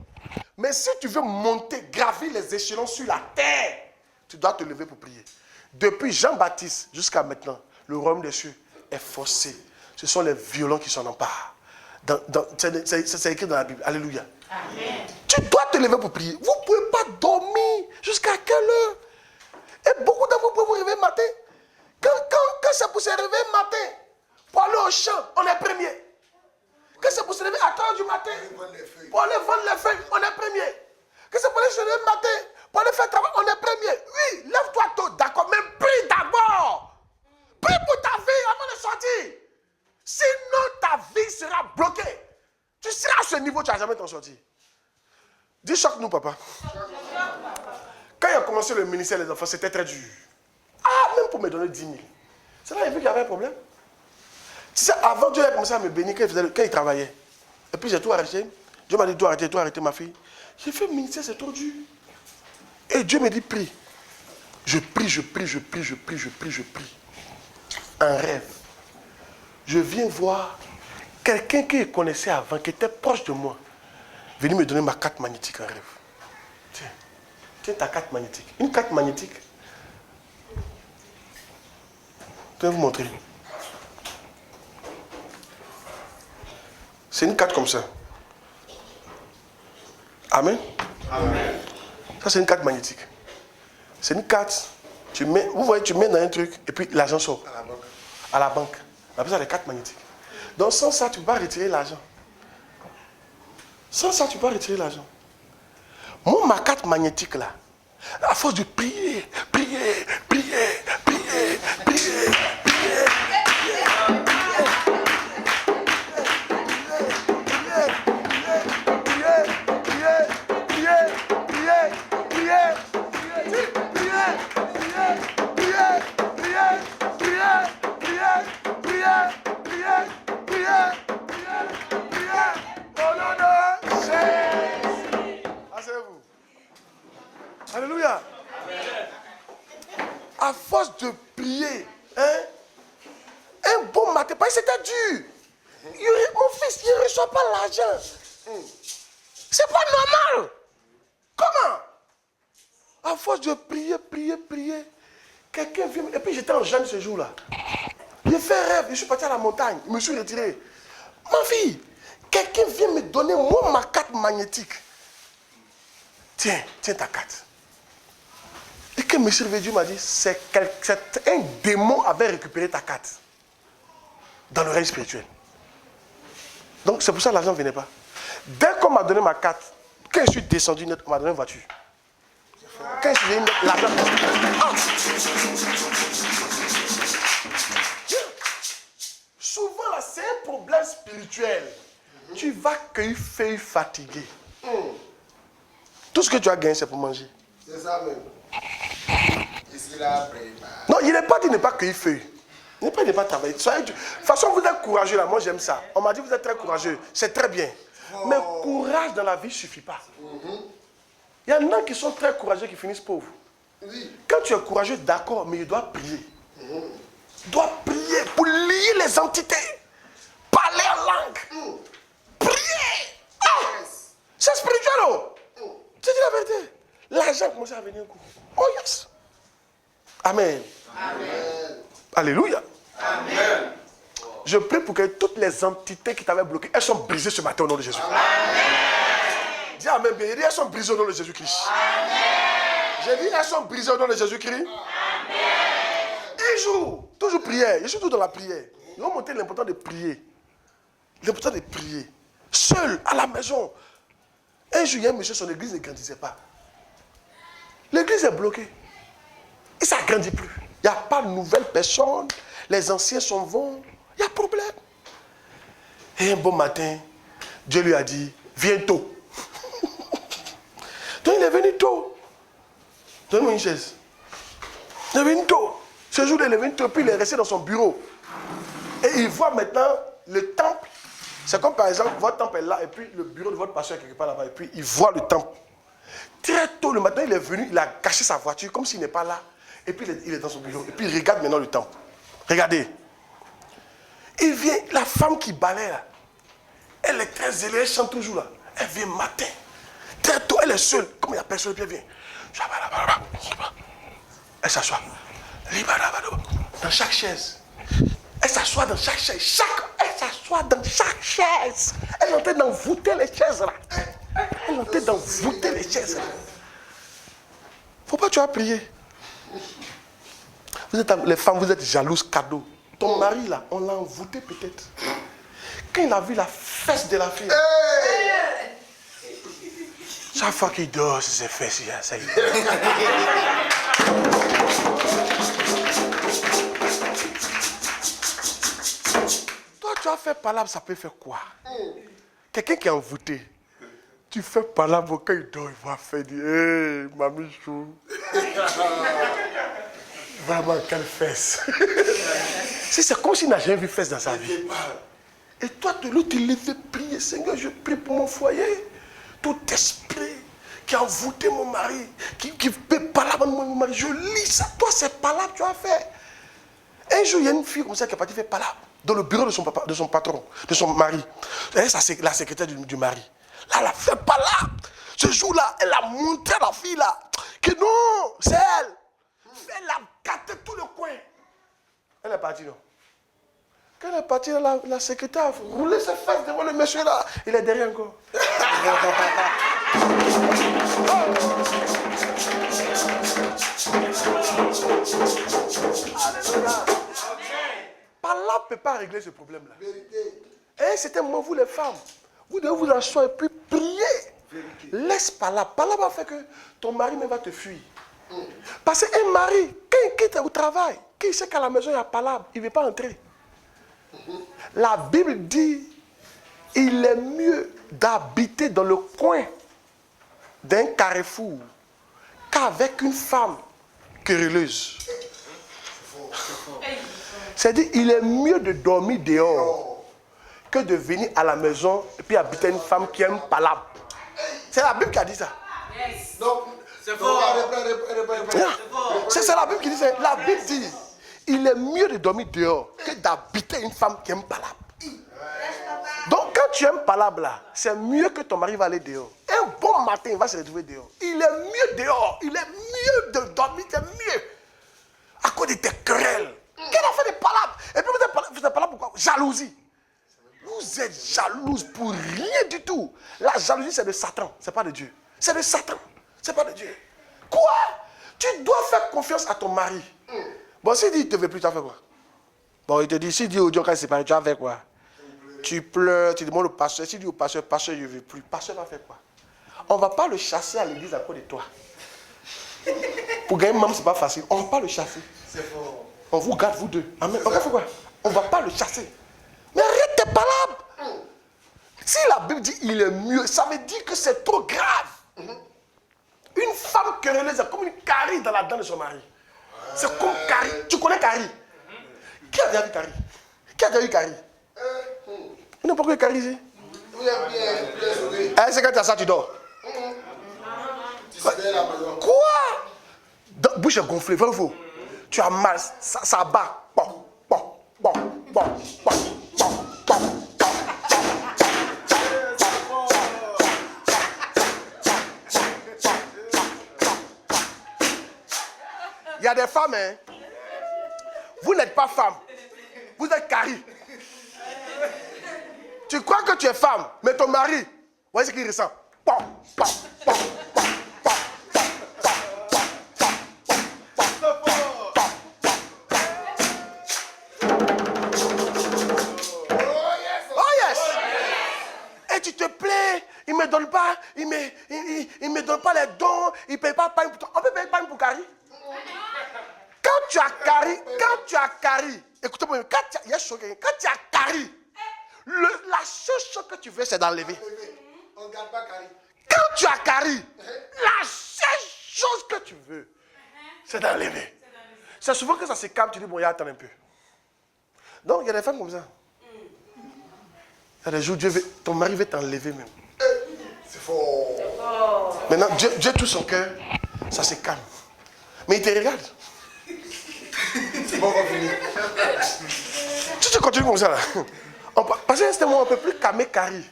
[SPEAKER 1] Mais si tu veux monter, gravir les échelons sur la terre, tu dois te lever pour prier. Depuis Jean-Baptiste jusqu'à maintenant, le royaume des cieux est forcé. Ce sont les violents qui s'en emparent. C'est écrit dans la Bible. Alléluia. Amen. Tu dois te lever pour prier. Vous ne pouvez pas dormir jusqu'à quelle heure? Et beaucoup d'entre vous pouvez vous réveiller matin. Quand c'est pour se réveiller matin, pour aller au champ, on est premier. Quand c'est pour se lever à 3h du matin, pour aller vendre les feuilles, on est premier. Quand c'est pour aller se lever le matin, pour aller faire travail, on est premier. Oui, lève-toi tôt, d'accord, mais prie d'abord. Prie pour ta vie avant de sortir. Sinon, ta vie sera bloquée. Tu seras à ce niveau, tu n'as jamais t'en sortir. Dis choque-nous, papa. Quand il a commencé le ministère des enfants, c'était très dur. Ah, même pour me donner 10 000. C'est là qu'il a vu qu'il y avait un problème. Tu sais, avant, Dieu a commencé à me bénir quand il travaillait. Et puis j'ai tout arrêté. Dieu m'a dit, tout arrêter ma fille. J'ai fait le ministère, c'est trop dur. Et Dieu me dit, prie. Je prie. Un rêve. Je viens voir quelqu'un que je connaissais avant, qui était proche de moi, venir me donner ma carte magnétique en rêve. Tiens ta carte magnétique. Une carte magnétique. Je vais vous montrer. C'est une carte comme ça. Amen. Amen. Ça, c'est une carte magnétique. C'est une carte, vous voyez, tu mets dans un truc et puis l'argent sort. À la banque. On appelle ça des cartes magnétiques. Donc sans ça, tu ne peux pas retirer l'argent. Sans ça, tu ne peux pas retirer l'argent. Moi, ma carte magnétique là, à force de prier. Alléluia. À force de prier, un bon matin, parce que c'était dur. Mon fils, il ne reçoit pas l'argent. C'est pas normal. Comment? À force de prier, quelqu'un vient. Et puis j'étais en jeûne ce jour-là. J'ai fait un rêve, je suis parti à la montagne, je me suis retiré. Ma fille, quelqu'un vient me donner moi ma carte magnétique. Tiens ta carte. Et quand M. Dieu m'a dit, c'est un démon avait récupéré ta carte dans le règne spirituel. Donc c'est pour ça que l'argent ne venait pas. Dès qu'on m'a donné ma carte, quand je suis descendu net, on m'a donné une voiture. Quand je suis venu net, l'argent... Souvent là, c'est un problème spirituel. Tu vas cueillir feuilles fatiguées. Tout ce que tu as gagné, c'est pour manger.
[SPEAKER 4] C'est ça même.
[SPEAKER 1] Non, il n'est pas dit ne pas cueillir feuilles. Il n'est pas dit ne pas travailler. De toute façon, vous êtes courageux là. Moi, j'aime ça. On m'a dit que vous êtes très courageux. C'est très bien. Mais courage dans la vie ne suffit pas. Il y en a qui sont très courageux qui finissent pauvres. Quand tu es courageux, d'accord, mais il doit prier. Il doit prier pour lier les entités. Parler en langue. Prier. C'est spirituel. Je dis la vérité. L'argent commence à venir un coup. Oh yes. Amen. Amen. Alléluia. Amen. Je prie pour que toutes les entités qui t'avaient bloqué, elles sont brisées ce matin au nom de Jésus. Amen. Dis Amen bien. Elles sont brisées au nom de Jésus-Christ. Amen. J'ai dit elles sont brisées au nom de Jésus-Christ. Amen. Un jour, toujours prière. Je suis toujours dans la prière. Ils ont montré l'important de prier. L'important de prier. Seul, à la maison. Un jour, il y a un monsieur, son église ne grandissait pas. L'église est bloquée. Et ça ne grandit plus. Il n'y a pas de nouvelles personnes. Les anciens s'en vont. Il y a problème. Et un bon matin, Dieu lui a dit, viens tôt. Donc il est venu tôt. Donne-moi une chaise. Il est venu tôt. Ce jour-là, il est venu, puis il est resté dans son bureau. Et il voit maintenant le temple. C'est comme par exemple, votre temple est là, et puis le bureau de votre pasteur est quelque part là-bas, et puis il voit le temple. Très tôt le matin, il est venu, il a caché sa voiture, comme s'il n'est pas là. Et puis il est dans son bureau, et puis il regarde maintenant le temple. Regardez. Il vient, la femme qui balaye là, elle est très zélée, elle chante toujours là. Elle vient matin. Très tôt, elle est seule. Comme il n'y a personne, elle vient. Elle s'assoit. Dans chaque chaise. Elle s'assoit dans chaque chaise. Elle s'assoit dans chaque chaise. Elle est en train d'envoûter les chaises là. Elle est en train d'envoûter les chaises là. Faut pas tu vas prier. Vous êtes, les femmes, vous êtes jalouses cadeau. Ton mari là, on l'a envoûté peut-être. Quand il a vu la fesse de la fille. Chaque fois qu'il dort, c'est ses fesses. Ça y est. Toi, tu as fait palabre, ça peut faire quoi? Quelqu'un qui est envoûté. Tu fais palabre, quand il dort, il va faire dire hé, mamie chou. Vraiment, quelle fesse. C'est comme s'il n'a jamais vu fesse dans sa vie. Et toi, l'autre, il lève prier. Seigneur, je prie pour mon foyer. Tout esprit qui a envoûté mon mari, qui fait palabre de mon mari, je lis ça. Toi, c'est palabre que tu as fait. Un jour, il y a une fille comme ça qui est partie faire palabre dans le bureau de son papa, de son patron, de son mari. Elle, c'est la secrétaire du mari. Là, elle a fait palabre. Ce jour-là, elle a montré à la fille là que non, c'est elle. Elle a gâté tout le coin. Elle est partie, non? Quand elle est partie, la secrétaire a roulé ses fesses devant le monsieur là. Il est derrière encore. Palabre ne peut pas régler ce problème-là. Et c'est un moment, vous les femmes, vous devez vous asseoir et puis prier. Laisse palabre. Palabre va faire que ton mari même va te fuir. Parce qu'un mari, quand il quitte au travail, quand il sait qu'à la maison il y a palabre, il ne veut pas entrer. La Bible dit, il est mieux d'habiter dans le coin d'un carrefour qu'avec une femme querelleuse. C'est-à-dire, il est mieux de dormir dehors que de venir à la maison et puis habiter une femme qui aime palabre. C'est la Bible qui a dit ça.
[SPEAKER 4] Donc,
[SPEAKER 5] c'est fort.
[SPEAKER 1] C'est la Bible qui dit ça. La Bible dit, il est mieux de dormir dehors que d'habiter une femme qui aime palabre. Donc quand tu aimes palabre là, c'est mieux que ton mari va aller dehors. Un bon matin, il va se retrouver dehors. Il est mieux dehors. Il est mieux de dormir, c'est mieux. À cause de tes querelles. Quelle a fait des palabres? Et puis vous êtes palabre pourquoi? Jalousie. Vous êtes jalouse pour rien du tout. La jalousie, c'est de Satan, c'est pas de Dieu. C'est de Satan, c'est pas de Dieu. Quoi? Tu dois faire confiance à ton mari. Bon, s'il dit il ne te veut plus, tu as fait quoi? Bon, il te dit, s'il dit au Dieu quand il s'est séparé, tu as fait quoi? Tu pleures, tu demandes au pasteur. S'il dit au pasteur, pasteur, je ne veux plus. Pasteur va faire quoi? On ne va pas le chasser à l'église à cause de toi. Pour gagner maman, ce n'est pas facile. On ne va pas le chasser.
[SPEAKER 4] c'est fort.
[SPEAKER 1] On vous garde, vous deux. Amen. On va faire quoi? On ne va pas le chasser. Mais arrête tes palabres. Si la Bible dit il est mieux, ça veut dire que c'est trop grave. Une femme querelleuse, c'est comme une carie dans la dent de son mari. C'est comme carie. Tu connais carie? Qui a déjà vu carie? Qui a déjà vu carie? Il n'a pas vu carie ici. C'est quand tu as ça, tu dors. Quoi? Bouche est gonflée, vrai ou faux? Tu as mal, ça bat. Bon, bon, bon, bon, bon, bon, bon. Il y a des femmes, hein. Vous n'êtes pas femme. Vous êtes carie. Tu crois que tu es femme, mais ton mari, voyez ce qu'il ressent. Pom, pom, pom, pom, pom, oh yes. Et tu te plais, il ne me donne pas, il me donne pas les dons, il ne paye pas pain pour toi. On peut payer pain pour Carrie? Quand tu as Carrie, écoutez-moi, quand tu as Carrie, la seule chose que tu veux, c'est d'enlever.
[SPEAKER 4] On ne garde pas Carrie.
[SPEAKER 1] Quand tu as Carrie, la seule chose que tu veux, c'est d'enlever. C'est souvent que ça se calme, tu dis, bon, il y a attendre un peu. Donc, il y a des femmes comme ça. Il y a des jours, ton mari veut t'enlever même.
[SPEAKER 4] C'est fort.
[SPEAKER 1] Maintenant, Dieu touche son cœur, ça se calme. Mais il te regarde.
[SPEAKER 4] C'est bon, on va finir.
[SPEAKER 1] Tu continues comme ça là. Parce qu'à un certain moment, on ne peut plus calmer Carrie.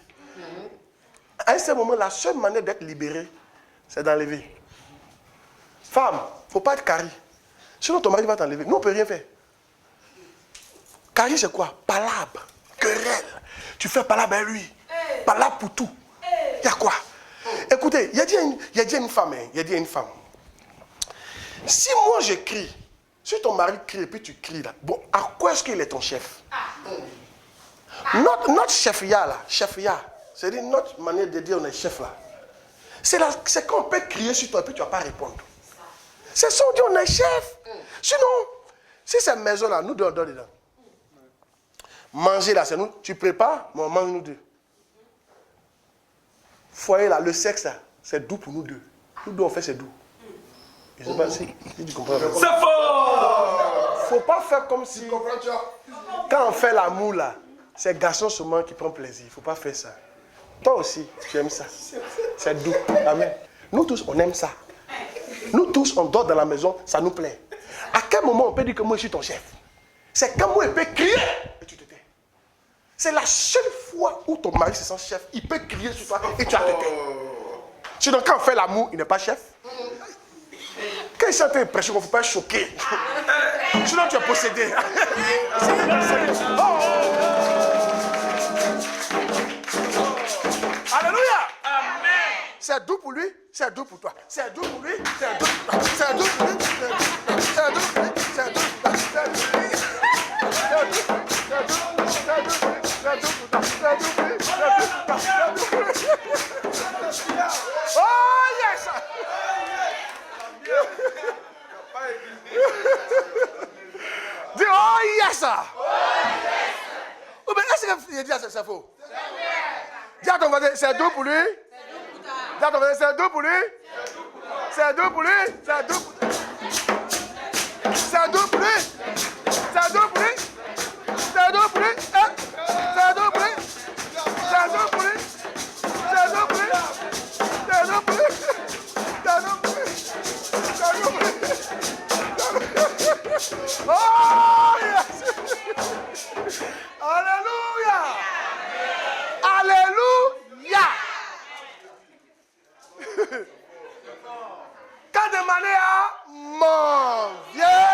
[SPEAKER 1] À un certain moment, la seule manière d'être libéré, c'est d'enlever. Femme, il ne faut pas être Carrie. Sinon, ton mari va t'enlever. Nous, on ne peut rien faire. Carrie, c'est quoi? Palabre, querelle. Tu fais palabre avec lui. Palabre pour tout. Il y a quoi? Écoutez, il y a dit à une femme, si moi je crie, si ton mari crie et puis tu cries là, bon, à quoi est-ce qu'il est ton chef? Notre chef-ya là, c'est-à-dire notre manière de dire on est chef là. C'est quand on peut crier sur toi et puis tu ne vas pas répondre. C'est ça, on dit on est chef. Sinon, si c'est maison là, nous deux on dort dedans. Manger là, c'est nous, tu prépares, mais on mange nous deux. Foyer là, le sexe là, c'est doux pour nous deux. Nous deux on fait c'est doux. Je ne sais pas si tu comprends.
[SPEAKER 2] C'est fort!
[SPEAKER 1] Faut pas faire comme si, quand on fait l'amour là, c'est garçon seulement qui prend plaisir. Il ne faut pas faire ça. Toi aussi, tu aimes ça. C'est doux. Amen. Nous tous, on aime ça. Nous tous, on dort dans la maison, ça nous plaît. À quel moment on peut dire que moi je suis ton chef? C'est quand moi il peut crier et tu te tais. C'est la seule fois où ton mari se sent chef. Il peut crier sur toi et tu vas te tais. Sinon, quand on fait l'amour, il n'est pas chef. Quand il sent l'impression qu'on ne faut pas être choqué. Sinon, tu es possédé. Alléluia. Amen. C'est doux pour lui, c'est doux pour toi. C'est doux pour lui, c'est doux pour toi. C'est doux pour lui, c'est doux pour lui, c'est doux pour lui, c'est doux pour toi. C'est doux pour lui, c'est doux pour lui, c'est doux pour lui, c'est doux pour lui, c'est doux pour toi. C'est doux pour lui, c'est doux pour lui, c'est doux pour lui. Oh yes! Dis oh yes! Ou bien est-ce qu'il dit ça c'est faux? Dis à ton voisin, c'est doux pour lui. Dis à ton voisin, c'est doux pour lui. C'est doux pour lui. C'est doux pour lui. C'est doux pour lui. C'est doux pour lui. C'est doux pour lui. C'est doux pour lui. C'est doux pour lui. C'est doux pour lui. C'est doux pour lui. C'est doux pour lui. C'est doux pour lui. Oh yes! Alléluia! Alléluia! Quand demandez à mon vieux,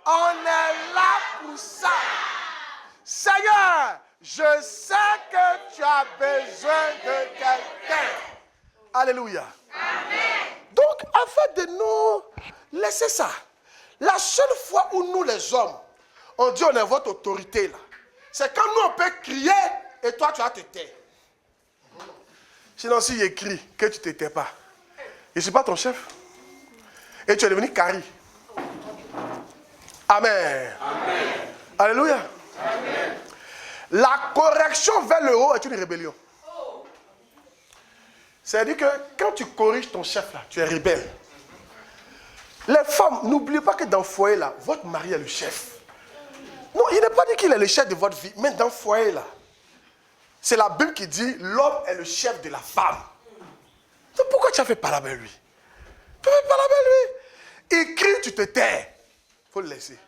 [SPEAKER 1] on est là pour ça. Seigneur, je sais que tu as besoin de quelqu'un. Alléluia. Amen. Donc, afin de nous laisser ça, la seule fois où nous les hommes, on dit on est votre autorité là, c'est quand nous on peut crier et toi tu vas te taire. Sinon, s'il écrit que tu ne te tais pas, je ne suis pas ton chef. Et tu es devenu Carrie. Amen. Amen. Alléluia. Amen. La correction vers le haut est une rébellion. C'est-à-dire que quand tu corriges ton chef là, tu es rebelle. Les femmes, n'oubliez pas que dans le foyer là, votre mari est le chef. Non, il n'est pas dit qu'il est le chef de votre vie, mais dans le foyer là, c'est la Bible qui dit l'homme est le chef de la femme. Donc pourquoi tu as fait parler avec lui? Tu as fait parler avec lui. Il crie, tu te tais. Il faut le laisser.